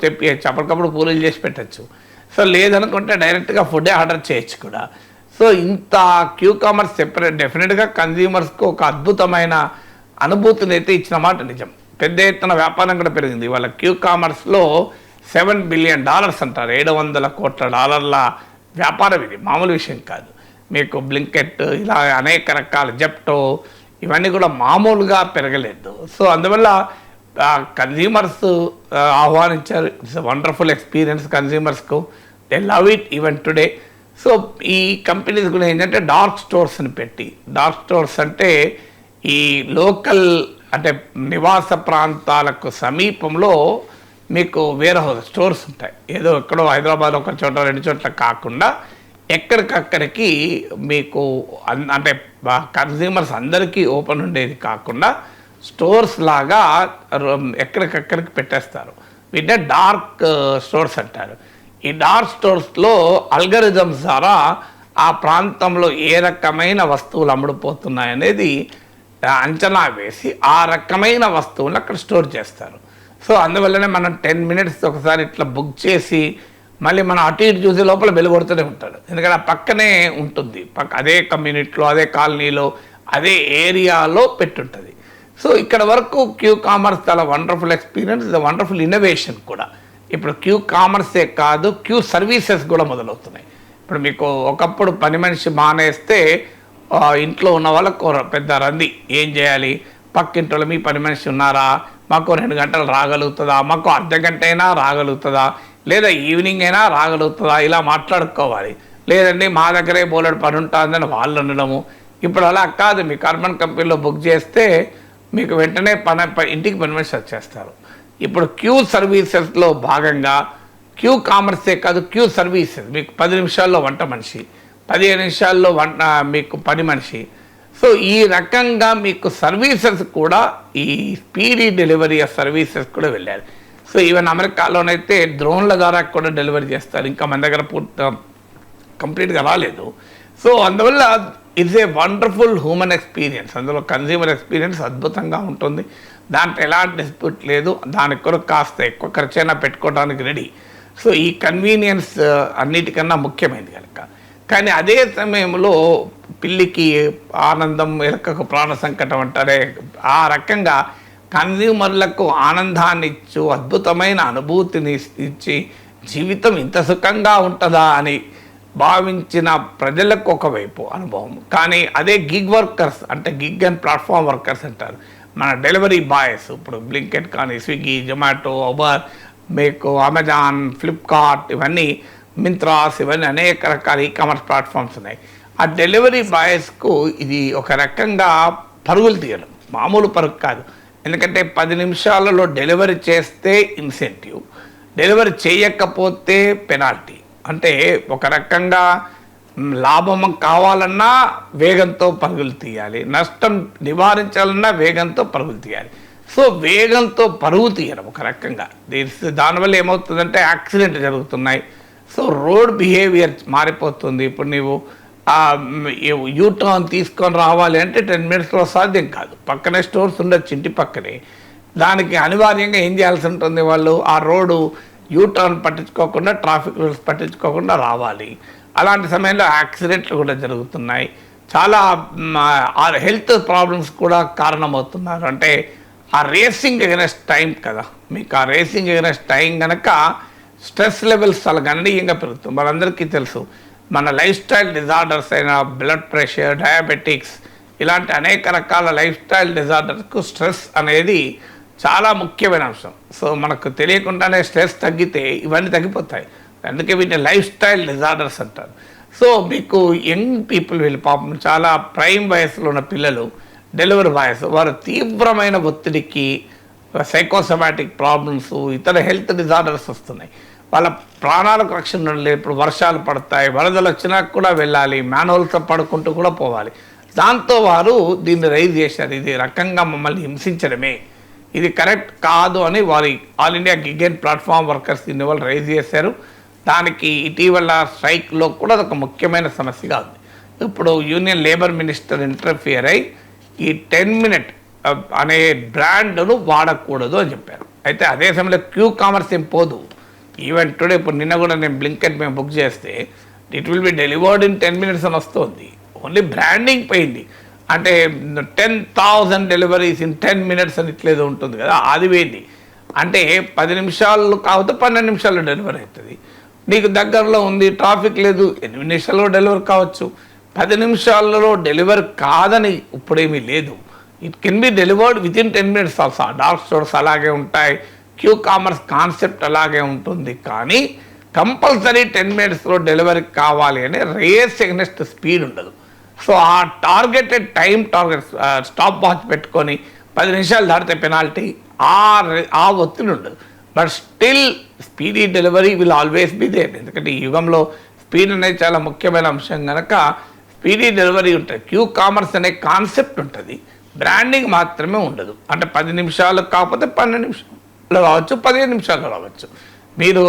తెప్పియచ్చు, అప్పటికప్పుడు పూరీలు చేసి పెట్టచ్చు. సో లేదనుకుంటే డైరెక్ట్గా ఫుడే ఆర్డర్ చేయొచ్చు కూడా. సో ఇంత క్యూ కామర్స్ డెఫినెట్గా కన్జ్యూమర్స్కు ఒక అద్భుతమైన అనుభూతిని అయితే ఇచ్చిన మాట నిజం. పెద్ద ఎత్తున వ్యాపారం కూడా పెరిగింది. వాళ్ళ క్యూ కామర్స్లో $7 బిలియన్ అంటారు, $700 కోట్ల వ్యాపారం. ఇది మామూలు విషయం కాదు. మీకు బ్లింకెట్ ఇలా అనేక రకాల జెప్టో ఇవన్నీ కూడా మామూలుగా పెరగలేదు. సో అందువల్ల కన్జ్యూమర్స్ ఆహ్వానించారు. ఇట్స్ వండర్ఫుల్ ఎక్స్పీరియన్స్ కన్జ్యూమర్స్కు, they love it even today. So ఈ కంపెనీస్ కూడా ఏంటంటే డార్క్ స్టోర్స్ని పెట్టి, డార్క్ స్టోర్స్ అంటే ఈ లోకల్ అంటే నివాస ప్రాంతాలకు సమీపంలో మీకు వేరే స్టోర్స్ ఉంటాయి. ఏదో ఎక్కడో హైదరాబాద్ ఒక చోట 2 చోట్ల కాకుండా ఎక్కడికక్కడికి మీకు అంటే కన్జ్యూమర్స్ అందరికీ ఓపెన్ ఉండేది కాకుండా స్టోర్స్ లాగా ఎక్కడికక్కడికి పెట్టేస్తారు. వీటినే డార్క్ స్టోర్స్ అంటారు. ఈ డార్క్ స్టోర్స్లో అల్గరిథమ్స్ ద్వారా ఆ ప్రాంతంలో ఏ రకమైన వస్తువులు అమ్ముడుపోతున్నాయనేది అంచనా వేసి ఆ రకమైన వస్తువులు అక్కడ స్టోర్ చేస్తారు. సో అందువల్లనే మనం 10 minutes ఒకసారి ఇట్లా బుక్ చేసి మళ్ళీ మనం అటు ఇటు చూసే లోపల వెలుగొడుతూనే ఉంటాడు. ఎందుకంటే ఆ పక్కనే ఉంటుంది, అదే కమ్యూనిటీలో, అదే కాలనీలో, అదే ఏరియాలో పెట్టుంటుంది. సో ఇక్కడ వరకు క్యూ కామర్స్ చాలా వండర్ఫుల్ ఎక్స్పీరియన్స్, వండర్ఫుల్ ఇన్నోవేషన్ కూడా. ఇప్పుడు క్యూ కామర్సే కాదు, క్యూ సర్వీసెస్ కూడా మొదలవుతున్నాయి. ఇప్పుడు మీకు ఒకప్పుడు పని మనిషి మానేస్తే ఇంట్లో ఉన్న వాళ్ళకు పెద్ద రంది, ఏం చేయాలి, పక్కింట్లో మీ పని మనిషి ఉన్నారా, మాకు 2 గంటలు రాగలుగుతుందా, మాకు అర్ధ గంట అయినా రాగలుగుతుందా, లేదా ఈవినింగ్ అయినా రాగలుగుతుందా, ఇలా మాట్లాడుకోవాలి. లేదండి మా దగ్గరే బోలెడు పని ఉంటుందని వాళ్ళు ఉండడము. ఇప్పుడు అలా కాదు, మీ కార్బన్ కంపెనీలో బుక్ చేస్తే మీకు వెంటనే ఇంటికి పని మనిషి వచ్చేస్తారు. ఇప్పుడు క్యూ సర్వీసెస్లో భాగంగా క్యూ కామర్సే కాదు, క్యూ సర్వీసెస్ మీకు 10 నిమిషాల్లో వంట మనిషి, 15 నిమిషాల్లో మీకు పని మనిషి. సో ఈ రకంగా మీకు సర్వీసెస్ కూడా, ఈ స్పీడీ డెలివరీ సర్వీసెస్ కూడా వెళ్ళారు. సో ఈవెన్ అమెరికాలోనైతే డ్రోన్ల ద్వారా కూడా డెలివరీ చేస్తారు, ఇంకా మన దగ్గర కంప్లీట్గా రాలేదు. సో అందువల్ల it's a wonderful human experience. అందులో కన్జ్యూమర్ ఎక్స్పీరియన్స్ అద్భుతంగా ఉంటుంది, దాంట్లో ఎలాంటి డిస్ప్యూట్ లేదు. దాని కొరకు కాస్త ఎక్కువ ఖర్చైనా పెట్టుకోవడానికి రెడీ. సో ఈ కన్వీనియన్స్ అన్నిటికన్నా ముఖ్యమైనది కనుక. కానీ అదే సమయంలో పిల్లికి ఆనందం, ఎలకకు ప్రాణ సంకటం అంటారే, ఆ రకంగా కన్జ్యూమర్లకు ఆనందాన్ని ఇచ్చు, అద్భుతమైన అనుభూతిని ఇచ్చి, జీవితం ఇంత సుఖంగా ఉంటుందా అని భావించిన ప్రజలకు ఒకవైపు అనుభవం. కానీ అదే గిగ్ వర్కర్స్ అంటే గిగ్ అండ్ ప్లాట్ఫామ్ వర్కర్స్ అంటారు, మన డెలివరీ బాయ్స్, ఇప్పుడు బ్లింకెట్ కానీ, స్విగ్గీ, జొమాటో, ఉబర్, మీకు అమెజాన్, ఫ్లిప్కార్ట్, ఇవన్నీ మింత్రాస్, ఇవన్నీ అనేక రకాల ఈ-కామర్స్ ప్లాట్ఫామ్స్ ఉన్నాయి. ఆ డెలివరీ బాయ్స్కు ఇది ఒక రకంగా పరుగులు తీయడం, మామూలు పరుగు కాదు. ఎందుకంటే 10 నిమిషాలలో డెలివరీ చేస్తే ఇన్సెంటివ్, డెలివరీ చేయకపోతే పెనాల్టీ. అంటే ఒక రకంగా లాభం కావాలన్నా వేగంతో పరుగులు తీయాలి, నష్టం నివారించాలన్నా వేగంతో పరుగులు తీయాలి. సో వేగంతో పరుగు తీయడం ఒక రకంగా, దానివల్ల ఏమవుతుందంటే యాక్సిడెంట్ జరుగుతున్నాయి. సో రోడ్ బిహేవియర్ మారిపోతుంది. ఇప్పుడు నీవు యూటర్న్ తీసుకొని రావాలి అంటే 10 minutesలో సాధ్యం కాదు. పక్కనే స్టోర్స్ ఉండొచ్చు ఇంటి పక్కనే, దానికి అనివార్యంగా ఏం చేయాల్సి ఉంటుంది, వాళ్ళు ఆ రోడ్డు యూటర్న్ పట్టించుకోకుండా, ట్రాఫిక్ రూల్స్ పట్టించుకోకుండా రావాలి. అలాంటి సమయంలో యాక్సిడెంట్లు కూడా జరుగుతున్నాయి. చాలా హెల్త్ ప్రాబ్లమ్స్ కూడా కారణమవుతున్నారు. అంటే ఆ రేసింగ్ ఎగనెస్ట్ టైం కదా, మీకు ఆ రేసింగ్ ఎగనెస్ట్ టైం కనుక స్ట్రెస్ లెవెల్స్ చాలా గణనీయంగా పెరుగుతుంది. మనందరికీ తెలుసు మన లైఫ్ స్టైల్ డిజార్డర్స్ అయిన బ్లడ్ ప్రెషర్, డయాబెటిక్స్ ఇలాంటి అనేక రకాల లైఫ్ స్టైల్ డిజార్డర్స్కు స్ట్రెస్ అనేది చాలా ముఖ్యమైన అంశం. సో మనకు తెలియకుండానే స్ట్రెస్ తగ్గితే ఇవన్నీ తగ్గిపోతాయి. అందుకే వీటిని లైఫ్ స్టైల్ డిజార్డర్స్ అంటారు. సో మీకు యంగ్ పీపుల్, వీళ్ళు పాపం చాలా ప్రైమ్ వయసులో ఉన్న పిల్లలు, డెలివరీ బాయ్స్, వారు తీవ్రమైన ఒత్తిడికి, సైకోసమాటిక్ ప్రాబ్లమ్స్, ఇతర హెల్త్ డిజార్డర్స్ వస్తున్నాయి. వాళ్ళ ప్రాణాలకు రక్షణ లేదు. ఇప్పుడు వర్షాలు పడతాయి, వరదలు వచ్చినా కూడా వెళ్ళాలి, మ్యాన్హోల్స్తో పడుకుంటూ కూడా పోవాలి. దాంతో వారు దీన్ని రైజ్ చేశారు, ఇది రకంగా మమ్మల్ని హింసించడమే, ఇది కరెక్ట్ కాదు అని వారి all India gig and platform workers దీన్ని వాళ్ళు రైజ్ చేశారు. దానికి ఇటీవల స్ట్రైక్లో కూడా ఒక ముఖ్యమైన సమస్యగా ఉంది. ఇప్పుడు యూనియన్ లేబర్ మినిస్టర్ ఇంటర్ఫియర్ అయి ఈ 10 minute అనే బ్రాండ్ను వాడకూడదు అని చెప్పారు. అయితే అదే సమయంలో క్యూ కామర్స్ ఏం పోదు. ఈవెన్ టుడే ఇప్పుడు నిన్న కూడా నేను బ్లింకెట్ మేము బుక్ చేస్తే it will be delivered in 10 minutes అని వస్తుంది. ఓన్లీ బ్రాండింగ్ పోయింది. అంటే 10,000 డెలివరీస్ ఇన్ 10 minutes అని ఇట్లేదో ఉంటుంది కదా, అది పోయింది. అంటే 10 నిమిషాలు కాకపోతే 12 నిమిషాల్లో డెలివరీ అవుతుంది. నీకు దగ్గరలో ఉంది, ట్రాఫిక్ లేదు, 8 నిమిషాల్లో డెలివరీ కావచ్చు. 10 నిమిషాలలో డెలివరీ కాదని ఇప్పుడేమీ లేదు. It can be delivered with in 10 minutes also. Dark stores అలాగే ఉంటాయి, క్యూ కామర్స్ కాన్సెప్ట్ అలాగే ఉంటుంది. కానీ కంపల్సరీ 10 minutesలో డెలివరీ కావాలి అనే రేస్ ఎగ్నెస్ట్ స్పీడ్ ఉండదు. సో ఆ టార్గెటెడ్ టార్గెట్ స్టాప్ వాచ్ పెట్టుకొని 10 నిమిషాలు దాటితే పెనాల్టీ, ఆ ఒత్తిడి ఉండదు. But still speedy delivery will always be there. ఎందుకంటే ఈ యుగంలో స్పీడ్ అనేది చాలా ముఖ్యమైన అంశం కనుక స్పీడీ డెలివరీ ఉంటుంది. క్యూ కామర్స్ అనే కాన్సెప్ట్ ఉంటుంది, బ్రాండింగ్ మాత్రమే ఉండదు. అంటే 10 నిమిషాలు కాకపోతే 12 నిమిషాలు రావచ్చు, 15 నిమిషాలు రావచ్చు. మీరు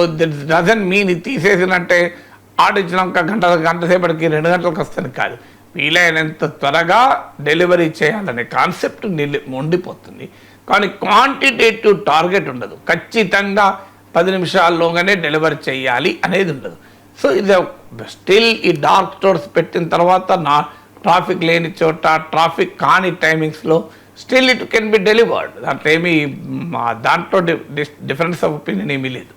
డజన్ మీన్ తీసేసినంటే ఆడిచ్చినాక గంట సేపటికి 2 గంటలకు వస్తుంది కాదు. వీలైనంత త్వరగా డెలివరీ చేయాలనే కాన్సెప్ట్ ఉండిపోతుంది. కానీ క్వాంటిటేటివ్ టార్గెట్ ఉండదు. ఖచ్చితంగా 10 నిమిషాల్లోగానే డెలివరీ చేయాలి అనేది ఉండదు. సో ఇది స్టిల్ ఈ డార్క్ స్టోర్స్ పెట్టిన తర్వాత ట్రాఫిక్ లేని చోట, ట్రాఫిక్ కాని టైమింగ్స్లో still it can be delivered. దాంట్లో డిఫరెన్స్ ఆఫ్ ఒపీనియన్ ఏమీ లేదు.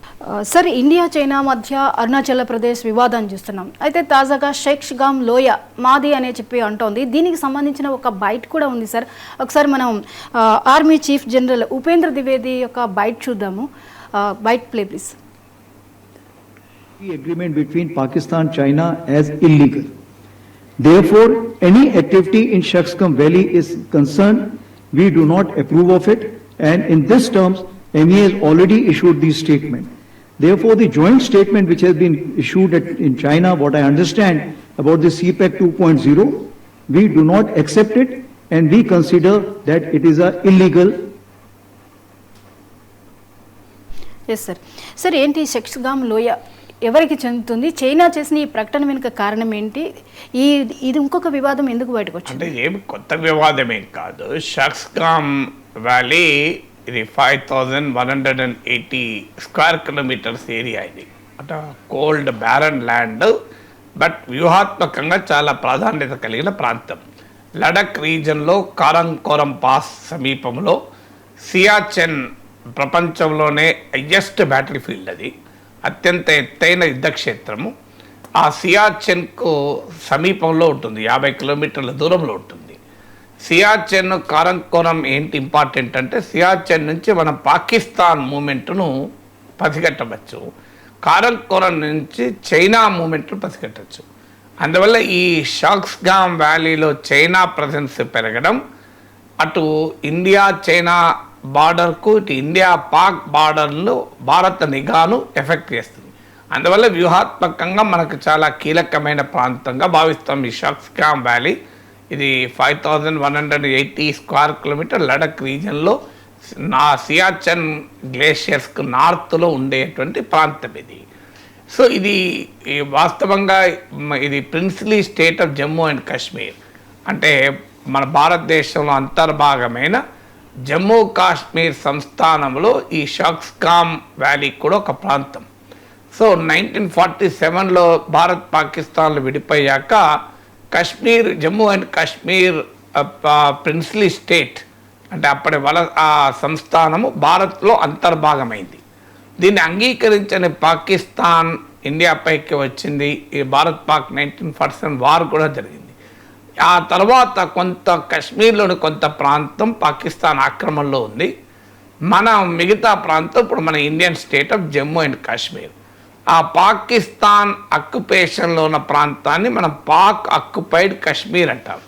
సార్, ఇండియా చైనా మధ్య అరుణాచల్ ప్రదేశ్ వివాదాన్ని చూస్తున్నాం. అయితే తాజాగా షేక్స్గామ్ లోయ మాది అనే చెప్పి అంటోంది. దీనికి సంబంధించిన ఒక బైట్ కూడా ఉంది సార్. ఒకసారి మనం army chief general Upendra Dwivedi యొక్క బైట్ చూద్దాము. Bite play please. Agreement between Pakistan China as illegal. Therefore, any activity in Shaksgam Valley is concerned. We do not approve of it, and in this terms, MEA has already issued the statement. Therefore, the joint statement which has been issued in China, what I understand about the CPEC 2.0, we do not accept it, and we consider that it is a illegal. Yes sir. Sir, ఏంటి షేక్స్గామ్ లోయ ఎవరికి చెందుతుంది? చైనా చేసిన ఈ ప్రకటన వెనుక కారణం ఏంటి? ఇది ఇంకొక వివాదం ఎందుకు బయటకు వచ్చింది? అంటే ఏమి కొత్త వివాదం ఏం కాదు. షేక్స్గామ్ వ్యాలీ ఇది 5180 స్క్వేర్ కిలోమీటర్స్ ఏరియా. ఇది అంటే కోల్డ్ బ్యారన్ ల్యాండ్, బట్ వ్యూహాత్మకంగా చాలా ప్రాధాన్యత కలిగిన ప్రాంతం. లడక్ రీజన్లో కారంకోరం పాస్ సమీపంలో సియాచెన్ ప్రపంచంలోనే హైయెస్ట్ బ్యాటిల్ ఫీల్డ్. అది అత్యంత ఎత్తైన యుద్ధక్షేత్రము. ఆ సియాచెన్కు సమీపంలో ఉంటుంది, 50 కిలోమీటర్ల దూరంలో ఉంటుంది. సియాచెన్, కారంకోరం ఏంటి ఇంపార్టెంట్ అంటే సియాచెన్ నుంచి మనం పాకిస్తాన్ మూమెంట్ను పసిగట్టవచ్చు, కారంకోరం నుంచి చైనా మూమెంట్ను పసిగట్టచ్చు. అందువల్ల ఈ షేక్స్గామ్ వ్యాలీలో చైనా ప్రజెన్స్ పెరగడం అటు ఇండియా చైనా బార్డర్కు, ఇటు ఇండియా పాక్ బార్డర్లో భారత నిఘాను ఎఫెక్ట్ చేస్తుంది. అందువల్ల వ్యూహాత్మకంగా మనకు చాలా కీలకమైన ప్రాంతంగా భావిస్తాం ఈ షేక్స్గామ్ వ్యాలీ. ఇది 5180 స్క్వేర్ కిలోమీటర్ లడక్ రీజన్లో సియాచెన్ గ్లేషియర్స్కు నార్త్లో ఉండేటువంటి ప్రాంతం ఇది. సో ఇది వాస్తవంగా ఇది princely state of Jammu and Kashmir. అంటే మన భారతదేశంలో అంతర్భాగమైన జమ్మూ కాశ్మీర్ సంస్థానంలో ఈ షేక్స్గామ్ వ్యాలీ కూడా ఒక ప్రాంతం. సో 1947లో భారత్ పాకిస్తాన్లు విడిపోయాక Kashmir, Jammu and Kashmir princely state అంటే అప్పటి ఆ సంస్థానము భారత్లో అంతర్భాగమైంది. దీన్ని అంగీకరించని పాకిస్తాన్ ఇండియాపైకి వచ్చింది. ఈ భారత్ పాక్ 1947 వార్ కూడా జరిగింది. ఆ తర్వాత కొంత కాశ్మీర్లోని కొంత ప్రాంతం పాకిస్తాన్ ఆక్రమణలో ఉంది. మన మిగతా ప్రాంతం ఇప్పుడు మన Indian state of Jammu and Kashmir. ఆ పాకిస్తాన్ అక్యుపేషన్లో ఉన్న ప్రాంతాన్ని మనం పాక్ అక్యుపైడ్ కాశ్మీర్ అంటాం.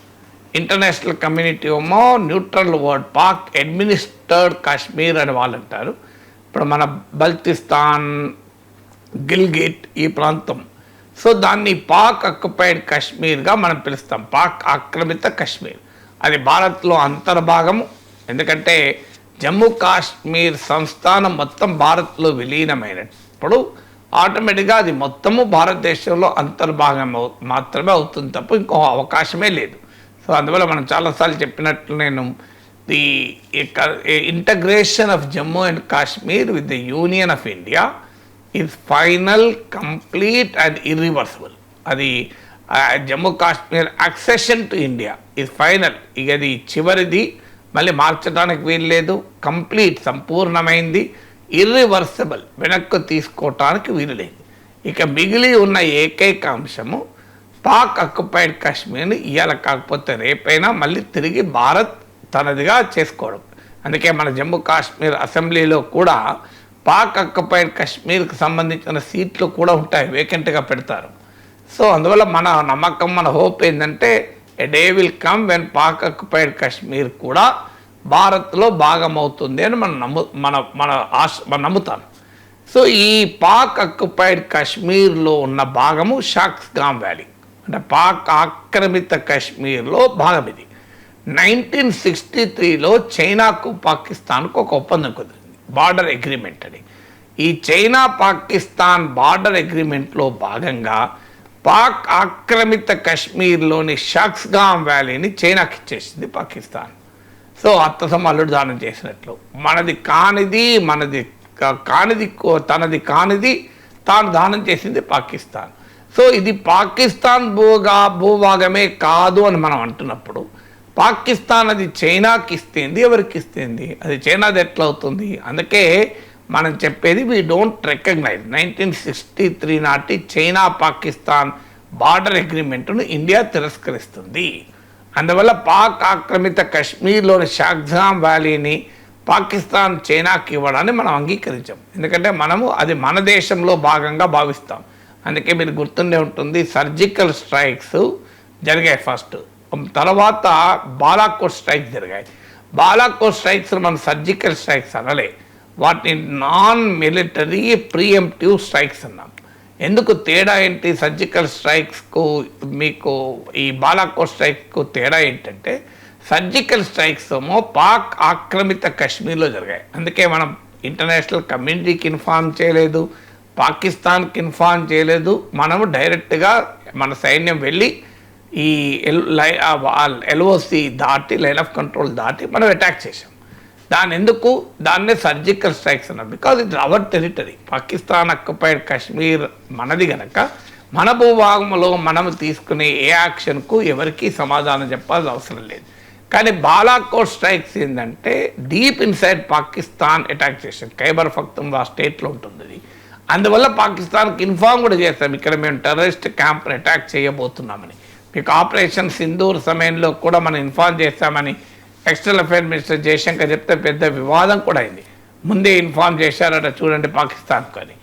ఇంటర్నేషనల్ కమ్యూనిటీ ఏమో neutral word Pak administered Kashmir అని వాళ్ళు అంటారు. ఇప్పుడు మన బల్తిస్తాన్, గిల్గిట్ ఈ ప్రాంతం. సో దాన్ని పాక్ అక్యుపైడ్ కాశ్మీర్గా మనం పిలుస్తాం, పాక్ ఆక్రమిత కాశ్మీర్. అది భారత్లో అంతర్భాగము. ఎందుకంటే జమ్మూ కాశ్మీర్ సంస్థానం మొత్తం భారత్లో విలీనమైనప్పుడు ఆటోమేటిక్గా అది మొత్తము భారతదేశంలో అంతర్భాగం మాత్రమే అవుతుంది తప్ప ఇంకో అవకాశమే లేదు. సో అందువల్ల మనం చాలాసార్లు చెప్పినట్లు నేను the integration of Jammu and Kashmir with the union of India is final, complete and irreversible. అది Jammu Kashmir accession to India is final. ఇక అది చివరిది, మళ్ళీ మార్చడానికి వీలు లేదు. కంప్లీట్, సంపూర్ణమైంది. ఇర్రివర్సిబుల్, వెనక్కు తీసుకోవటానికి వీలు లేదు. ఇక మిగిలి ఉన్న ఏకైక అంశము పాక్ అక్యుపైడ్ కాశ్మీర్ని ఇవాళ కాకపోతే రేపైనా మళ్ళీ తిరిగి భారత్ తనదిగా చేసుకోవడం. అందుకే మన జమ్మూ కాశ్మీర్ అసెంబ్లీలో కూడా పాక్ అక్యుపైడ్ కాశ్మీర్కి సంబంధించిన సీట్లు కూడా ఉంటాయి, వేకెంట్గా పెడతారు. సో అందువల్ల మన నమ్మకం, మన హోప్ ఏంటంటే a day will come when Pak occupied Kashmir కూడా భారత్లో భాగమవుతుంది అని మనం నమ్ముతాం. సో ఈ పాక్ అక్యుపైడ్ కాశ్మీర్లో ఉన్న భాగము షాక్స్గామ్ వ్యాలీ, అంటే పాక్ ఆక్రమిత కాశ్మీర్లో భాగం ఇది. 1963లో చైనాకు పాకిస్తాన్కు ఒక ఒప్పందం కుదిరింది, బార్డర్ అగ్రిమెంట్ అని. ఈ చైనా పాకిస్తాన్ బార్డర్ అగ్రిమెంట్లో భాగంగా పాక్ ఆక్రమిత కాశ్మీర్లోని షాక్స్గామ్ వ్యాలీని చైనాకి ఇచ్చేసింది పాకిస్తాన్. సో అత్తసమల్లుడు దానం చేసినట్లు, మనది కానిది తనది కానిది తాను దానం చేసింది పాకిస్తాన్. సో ఇది పాకిస్తాన్ భూభాగమే కాదు అని మనం అంటున్నప్పుడు పాకిస్తాన్ అది చైనాకి ఇస్తుంది. ఎవరికి ఇస్తుంది? అది చైనాది ఎట్లా అవుతుంది? అందుకే మనం చెప్పేది వీ డోంట్ రికగ్నైజ్ 1963 నాటి చైనా పాకిస్తాన్ బార్డర్ అగ్రిమెంట్ను ఇండియా తిరస్కరిస్తుంది. అందువల్ల పాక్ ఆక్రమిత కాశ్మీర్లోని షాక్స్గామ్ వ్యాలీని పాకిస్తాన్ చైనాకి ఇవ్వడాన్ని మనం అంగీకరించాం. ఎందుకంటే మనము అది మన దేశంలో భాగంగా భావిస్తాం. అందుకే మీరు గుర్తుండే ఉంటుంది, సర్జికల్ స్ట్రైక్స్ జరిగాయి ఫస్ట్, తర్వాత బాలాకోట్ స్ట్రైక్స్ జరిగాయి. బాలాకోట్ స్ట్రైక్స్ మనం సర్జికల్ స్ట్రైక్స్ అనలే, వాటిని నాన్ మిలిటరీ ప్రీఎంప్టివ్ స్ట్రైక్స్ అన్నాం. ఎందుకు తేడా ఏంటి? సర్జికల్ స్ట్రైక్స్కు మీకు ఈ బాలాకోట్ స్ట్రైక్స్కు తేడా ఏంటంటే, సర్జికల్ స్ట్రైక్స్ ఏమో పాక్ ఆక్రమిత కాశ్మీర్లో జరిగాయి. అందుకే మనం ఇంటర్నేషనల్ కమ్యూనిటీకి ఇన్ఫార్మ్ చేయలేదు, పాకిస్తాన్కి ఇన్ఫార్మ్ చేయలేదు. మనము డైరెక్ట్గా మన సైన్యం వెళ్ళి ఈ ఎల్ఓసి దాటి, లైన్ ఆఫ్ కంట్రోల్ దాటి మనం అటాక్ చేసాం. దాన్నే సర్జికల్ స్ట్రైక్స్ అన్నారు. Because it our territory. Pakistan occupied Kashmir మనది గనక మన భూభాగంలో మనము తీసుకునే ఏ యాక్షన్కు ఎవరికి సమాధానం చెప్పాల్సిన అవసరం లేదు. కానీ బాలాకోట్ స్ట్రైక్స్ ఏంటంటే డీప్ ఇన్సైడ్ పాకిస్తాన్ అటాక్ చేసాం. ఖైబర్ పఖ్తూన్ఖ్వా స్టేట్లో ఉంటుంది అది. అందువల్ల పాకిస్తాన్కి ఇన్ఫార్మ్ కూడా చేస్తాం, ఇక్కడ మేము టెర్రరిస్ట్ క్యాంప్ని అటాక్ చేయబోతున్నామని. మీకు ఆపరేషన్ సింధూర్ సమయంలో కూడా మనం ఇన్ఫార్మ్ చేస్తామని ఎక్స్టర్నల్ అఫైర్స్ మినిస్టర్ జయశంకర్ చెప్తే పెద్ద వివాదం కూడా అయింది. ముందే ఇన్ఫార్మ్ చేశారట చూడండి పాకిస్తాన్కు అని.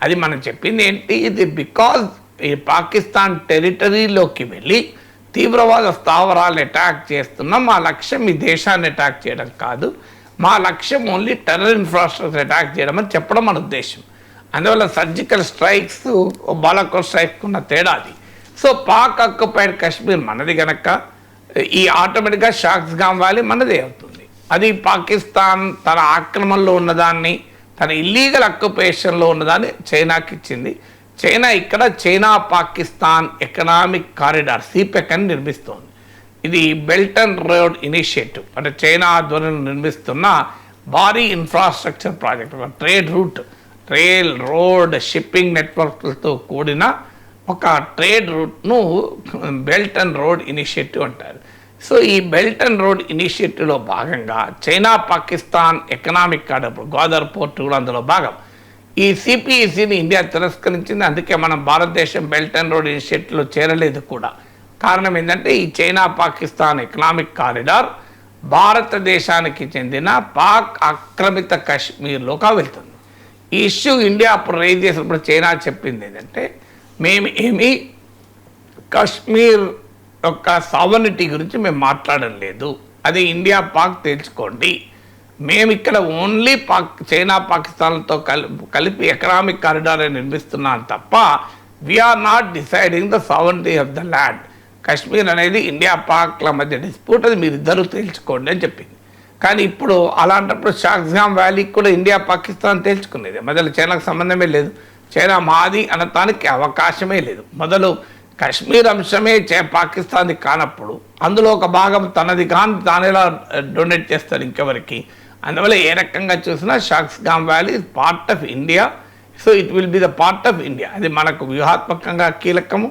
అది మనం చెప్పింది ఏంటి, ఇది బికాజ్ ఈ పాకిస్తాన్ టెరిటరీలోకి వెళ్ళి తీవ్రవాద స్థావరాలు అటాక్ చేస్తున్నాం. మా లక్ష్యం ఈ దేశాన్ని అటాక్ చేయడం కాదు, మా లక్ష్యం ఓన్లీ టెర్రర్ ఇన్ఫ్రాస్ట్రక్చర్ అటాక్ చేయడం అని చెప్పడం మన ఉద్దేశం. అందువల్ల సర్జికల్ స్ట్రైక్స్ బాలాకోట్ స్ట్రైక్స్ ఉన్న తేడా అది. సో పాక్ అక్యుపైడ్ కాశ్మీర్ మనది గనక ఈ ఆటోమేటిక్గా షాక్స్గామ్ వ్యాలీ మనదే అవుతుంది. అది పాకిస్తాన్ తన ఆక్రమణలో ఉన్నదాన్ని, తన ఇల్లీగల్ అక్యుపేషన్లో ఉన్నదాన్ని చైనాకి ఇచ్చింది. చైనా ఇక్కడ China Pakistan economic corridor CPEC అని నిర్మిస్తోంది. ఇది బెల్ట్ అండ్ రోడ్ ఇనిషియేటివ్, అంటే చైనా ఆధ్వర్యంలో నిర్మిస్తున్న భారీ infrastructure project, trade route. Rail, road, shipping నెట్వర్క్లతో కూడిన ఒక ట్రేడ్ రూట్ను బెల్ట్ అండ్ రోడ్ ఇనిషియేటివ్ అంటారు. సో ఈ బెల్ట్ అండ్ రోడ్ ఇనిషియేటివ్లో భాగంగా China Pakistan economic corridor, Godavari port కూడా అందులో భాగం. ఈ సిపిఈసిని ఇండియా తిరస్కరించింది. అందుకే మనం భారతదేశం బెల్ట్ అండ్ రోడ్ ఇనిషియేటివ్లో చేరలేదు కూడా. కారణం ఏంటంటే ఈ చైనా పాకిస్తాన్ ఎకనామిక్ కారిడార్ భారతదేశానికి చెందిన పాక్ ఆక్రమిత కశ్మీర్లోకి వెళ్తుంది. ఈ ఇష్యూ ఇండియా అప్పుడు రైజ్ చేసినప్పుడు చైనా చెప్పింది ఏంటంటే, మేము ఏమి కశ్మీర్ యొక్క సావర్నిటీ గురించి మేము మాట్లాడడం లేదు, అది ఇండియా పాక్ తేల్చుకోండి, మేము ఇక్కడ ఓన్లీ చైనా పాకిస్తాన్లతో కలిపి ఎకనామిక్ కారిడార్ నిర్మిస్తున్నాం తప్ప we're not deciding the sovereignty of the land. Kashmir అనేది ఇండియా పాక్ల మధ్య డిస్ప్యూట్, అది మీరిద్దరూ తేల్చుకోండి అని చెప్పింది. కానీ ఇప్పుడు అలాంటప్పుడు షాక్స్గామ్ వ్యాలీకి కూడా ఇండియా పాకిస్తాన్ తేల్చుకునేది, మొదలు చైనాకు సంబంధమే లేదు. చైనా మాది అనటానికి అవకాశమే లేదు. మొదలు కశ్మీర్ అంశమే పాకిస్తాన్ది కానప్పుడు అందులో ఒక భాగం తనది కానీ తానేలా డొనేట్ చేస్తారు ఇంకెవరికి? అందువల్ల ఏ రకంగా చూసినా Shaksgam valley is part of India. So it will be the part of India. అది మనకు వ్యూహాత్మకంగా కీలకము,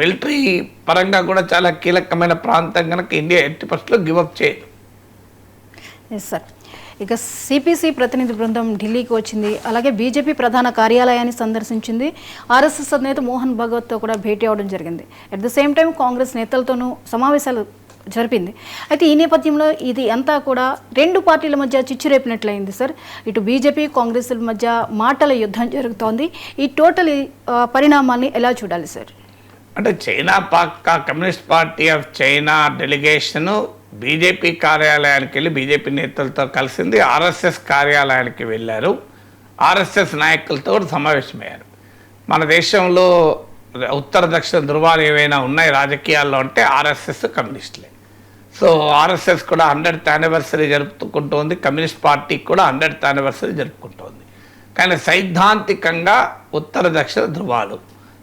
మిలిటరీ పరంగా కూడా చాలా కీలకమైన ప్రాంతం కనుక ఇండియా ఎట్టి పరిస్థితుల్లో గివప్ చేయదు. Yes sir. ఇక సిపిసి ప్రతినిధి బృందం ఢిల్లీకి వచ్చింది, అలాగే బీజేపీ ప్రధాన కార్యాలయాన్ని సందర్శించింది, ఆర్ఎస్ఎస్ అధినేత మోహన్ భగవత్తో కూడా భేటీ అవ్వడం జరిగింది. At the same time Congress నేతలతోనూ సమావేశాలు జరిపింది. అయితే ఈ నేపథ్యంలో ఇది అంతా కూడా రెండు పార్టీల మధ్య చిచ్చురేపినట్లయింది సార్. ఇటు బీజేపీ కాంగ్రెస్ మధ్య మాటల యుద్ధం జరుగుతోంది. ఈ టోటల్ పరిణామాల్ని ఎలా చూడాలి సార్? అంటే China communist party of China delegation BJP కార్యాలయానికి వెళ్ళి బీజేపీ నేతలతో కలిసింది, ఆర్ఎస్ఎస్ కార్యాలయానికి వెళ్ళారు, ఆర్ఎస్ఎస్ నాయకులతో సమావేశమయ్యారు. మన దేశంలో ఉత్తర దక్షిణ ధృవాలు ఏవైనా ఉన్నాయి రాజకీయాల్లో అంటే ఆర్ఎస్ఎస్, కమ్యూనిస్టులే. సో ఆర్ఎస్ఎస్ కూడా 100th యానివర్సరీ జరుపుకుంటోంది, కమ్యూనిస్ట్ పార్టీ కూడా 100th యానివర్సరీ జరుపుకుంటోంది. కానీ సైద్ధాంతికంగా ఉత్తర దక్షిణ ధృవాలు.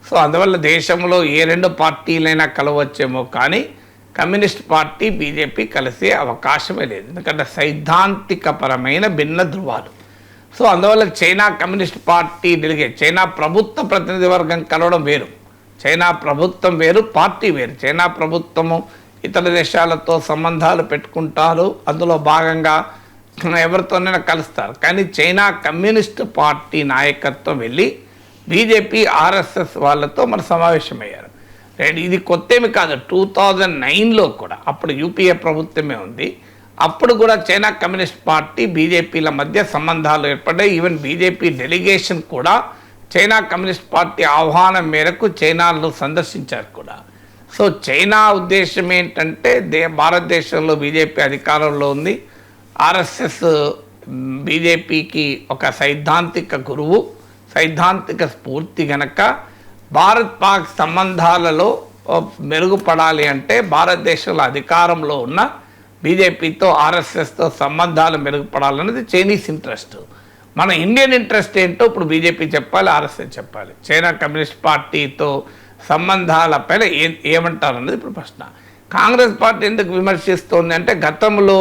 సో అందువల్ల దేశంలో ఏ రెండు పార్టీలైనా కలవచ్చేమో కానీ కమ్యూనిస్ట్ పార్టీ బీజేపీ కలిసే అవకాశమే లేదు, ఎందుకంటే సైద్ధాంతికపరమైన భిన్న ధృవాలు. సో అందువల్ల చైనా కమ్యూనిస్ట్ పార్టీ చైనా ప్రభుత్వ ప్రతినిధి వర్గం కలవడం వేరు, చైనా ప్రభుత్వం వేరు, పార్టీ వేరు. చైనా ప్రభుత్వము ఇతర దేశాలతో సంబంధాలు పెట్టుకుంటారు, అందులో భాగంగా ఎవరితోనైనా కలుస్తారు. కానీ చైనా కమ్యూనిస్ట్ పార్టీ నాయకత్వం వెళ్ళి బీజేపీ ఆర్ఎస్ఎస్ వాళ్ళతో మన సమావేశమయ్యారు. ఇది కొత్తేమి కాదు, 2009లో కూడా అప్పుడు యూపీఏ ప్రభుత్వమే ఉంది, అప్పుడు కూడా చైనా కమ్యూనిస్ట్ పార్టీ బీజేపీల మధ్య సంబంధాలు ఏర్పడ్డాయి. ఈవెన్ బీజేపీ డెలిగేషన్ కూడా చైనా కమ్యూనిస్ట్ పార్టీ ఆహ్వానం మేరకు చైనాలో సందర్శించారు కూడా. సో చైనా ఉద్దేశం ఏంటంటే భారతదేశంలో బీజేపీ అధికారంలో ఉంది, ఆర్ఎస్ఎస్ బీజేపీకి ఒక సైద్ధాంతిక గురువు, సైద్ధాంతిక స్ఫూర్తి గనక భారత్ పాక్ సంబంధాలలో మెరుగుపడాలి అంటే భారతదేశంలో అధికారంలో ఉన్న బీజేపీతో ఆర్ఎస్ఎస్తో సంబంధాలు మెరుగుపడాలన్నది చైనీస్ ఇంట్రెస్ట్. మన ఇండియన్ ఇంట్రెస్ట్ ఏంటో ఇప్పుడు బీజేపీ చెప్పాలి, ఆర్ఎస్ఎస్ చెప్పాలి. చైనా కమ్యూనిస్ట్ పార్టీతో సంబంధాలపైన ఏమంటారు అన్నది ఇప్పుడు ప్రశ్న. కాంగ్రెస్ పార్టీ ఎందుకు విమర్శిస్తోంది అంటే గతంలో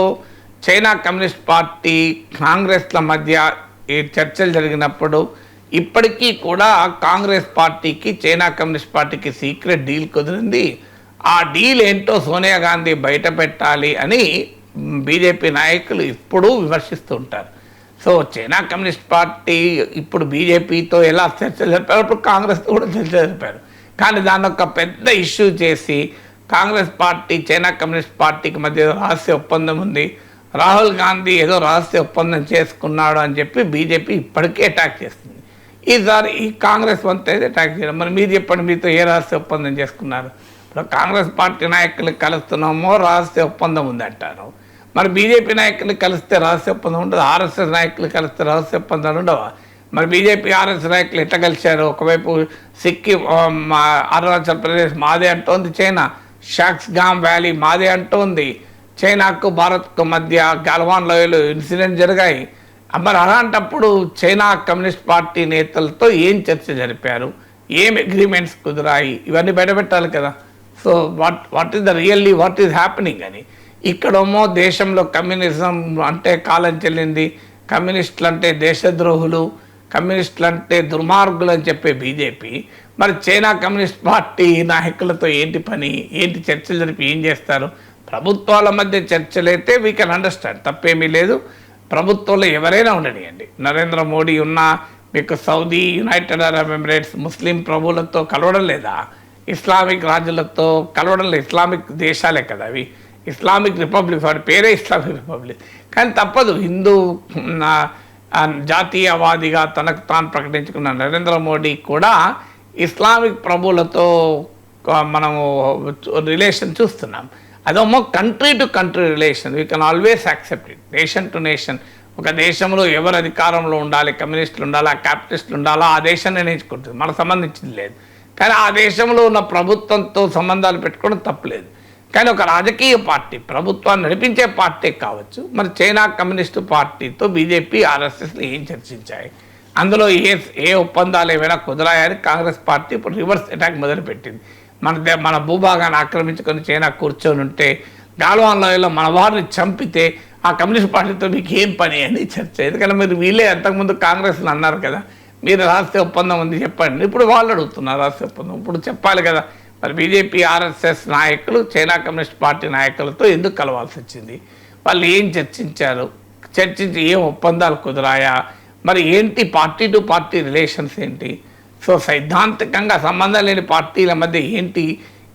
చైనా కమ్యూనిస్ట్ పార్టీ కాంగ్రెస్ల మధ్య ఈ చర్చలు జరిగినప్పుడు ఇప్పటికీ కూడా కాంగ్రెస్ పార్టీకి చైనా కమ్యూనిస్ట్ పార్టీకి సీక్రెట్ డీల్ కుదిరింది. ఆ డీల్ ఏంటో సోనియా గాంధీ బయట పెట్టాలి అని బీజేపీ నాయకులు ఇప్పుడు విమర్శిస్తూ ఉంటారు. సో చైనా కమ్యూనిస్ట్ పార్టీ ఇప్పుడు బీజేపీతో ఎలా చర్చలు జరిపారు, ఇప్పుడు కాంగ్రెస్తో కూడా చర్చలు జరిపారు. కానీ దాన్ని ఒక పెద్ద ఇష్యూ చేసి కాంగ్రెస్ పార్టీ చైనా కమ్యూనిస్ట్ పార్టీకి మధ్య రహస్య ఒప్పందం ఉంది, రాహుల్ గాంధీ ఏదో రహస్య ఒప్పందం చేసుకున్నాడు అని చెప్పి బీజేపీ ఇప్పటికే అటాక్ చేస్తుంది. ఈసారి ఈ కాంగ్రెస్ వంతు అయితే అటాక్ చేయడం. మరి మీరు చెప్పండి, మీతో ఏ రహస్య ఒప్పందం చేసుకున్నారు? ఇప్పుడు కాంగ్రెస్ పార్టీ నాయకులు కలుస్తున్నామో రహస్య ఒప్పందం ఉంది అంటారు, మరి బీజేపీ నాయకులు కలిస్తే రహస్య ఒప్పందం ఉండదు, ఆర్ఎస్ఎస్ నాయకులు కలిస్తే రహస్య ఒప్పందాలు ఉండవా? మరి బీజేపీ ఆర్ఎస్ నాయకులు ఎట్లా కలిశారు? ఒకవైపు సిక్కిం, అరుణాచల్ ప్రదేశ్ మాదే అంటోంది చైనా, షాక్స్గామ్ వ్యాలీ మాదే అంటోంది. చైనాకు భారత్కు మధ్య గల్వాన్ లోయలో ఇన్సిడెంట్ జరిగాయి. మరి అలాంటప్పుడు చైనా కమ్యూనిస్ట్ పార్టీ నేతలతో ఏం చర్చ జరిపారు, ఏం అగ్రిమెంట్స్ కుదిరాయి, ఇవన్నీ బయటపెట్టాలి కదా. So what is the really what is happening అని. ఇక్కడేమో దేశంలో కమ్యూనిజం అంటే కాలం చెల్లింది, కమ్యూనిస్టులు అంటే దేశద్రోహులు, కమ్యూనిస్టులు అంటే దుర్మార్గులు అని చెప్పే బీజేపీ మరి చైనా కమ్యూనిస్ట్ పార్టీ నాయకులతో ఏంటి పని, ఏంటి చర్చలు జరిపి ఏం చేస్తారు? ప్రభుత్వాల మధ్య చర్చలు అయితే వీ కెన్ అండర్స్టాండ్, తప్పేమీ లేదు. ప్రభుత్వంలో ఎవరైనా ఉండనియండి, నరేంద్ర మోడీ ఉన్నా మీకు సౌదీ, యునైటెడ్ అరబ్ ఎమిరేట్స్ ముస్లిం ప్రభువులతో కలవడం లేదా? ఇస్లామిక్ రాజులతో కలవడం లేదు. ఇస్లామిక్ దేశాలే కదా అవి, ఇస్లామిక్ రిపబ్లిక్, వాడి పేరే ఇస్లామిక్ రిపబ్లిక్. కానీ తప్పదు, హిందూ జాతీయవాదిగా తనకు తాను ప్రకటించుకున్న నరేంద్ర మోడీ కూడా ఇస్లామిక్ ప్రభువులతో మనము రిలేషన్ చూస్తున్నాం. అదేమో country to country relation, we can always accept it. Nation to nation, ఒక దేశంలో ఎవరు అధికారంలో ఉండాలి, కమ్యూనిస్టులు ఉండాలా, క్యాపిటలిస్టులు ఉండాలా, ఆ దేశాన్ని నిర్ణయించుకుంటుంది, మనకు సంబంధించింది లేదు. కానీ ఆ దేశంలో ఉన్న ప్రభుత్వంతో సంబంధాలు పెట్టుకోవడం తప్పులేదు. కానీ ఒక రాజకీయ పార్టీ ప్రభుత్వాన్ని నడిపించే పార్టీ కావచ్చు, మరి చైనా కమ్యూనిస్టు పార్టీతో బీజేపీ, ఆర్ఎస్ఎస్లు ఏం చర్చించాయి, అందులో ఏ ఒప్పందాలు ఏమైనా కుదరాయని కాంగ్రెస్ పార్టీ ఇప్పుడు రివర్స్ అటాక్ మొదలుపెట్టింది. మన భూభాగాన్ని ఆక్రమించుకొని చైనా కూర్చొని ఉంటే, గాల్వాన్ లోయలో మన వారిని చంపితే ఆ కమ్యూనిస్ట్ పార్టీతో మీకు ఏం పని అని చర్చ. ఎందుకంటే మీరు వీళ్ళే అంతకుముందు కాంగ్రెస్ని అన్నారు కదా, మీరు రహస్య ఒప్పందం ఉంది చెప్పండి. ఇప్పుడు వాళ్ళు అడుగుతున్నారు రహస్య ఒప్పందం, ఇప్పుడు చెప్పాలి కదా. మరి బీజేపీ, ఆర్ఎస్ఎస్ నాయకులు చైనా కమ్యూనిస్ట్ పార్టీ నాయకులతో ఎందుకు కలవాల్సి వచ్చింది? వాళ్ళు ఏం చర్చించారు? చర్చించి ఏం ఒప్పందాలు కుదిరాయా? మరి ఏంటి పార్టీ టు పార్టీ రిలేషన్స్ ఏంటి? సో సైద్ధాంతికంగా సంబంధం లేని పార్టీల మధ్య ఏంటి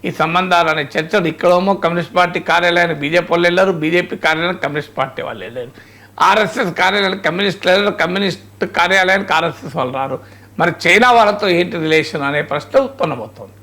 ఈ సంబంధాలు అనే చర్చలు. ఇక్కడేమో కమ్యూనిస్ట్ పార్టీ కార్యాలయాన్ని బీజేపీ వాళ్ళు వెళ్ళారు, బీజేపీ కార్యాలయానికి కమ్యూనిస్ట్ పార్టీ వాళ్ళు వెళ్ళారు, ఆర్ఎస్ఎస్ కార్యాలయానికి కమ్యూనిస్టులు వెళ్ళారు, కమ్యూనిస్ట్ కార్యాలయానికి ఆర్ఎస్ఎస్ వాళ్ళు రారు. మరి చైనా వాళ్ళతో ఏంటి రిలేషన్ అనే ప్రశ్న ఉత్పన్నమవుతుంది.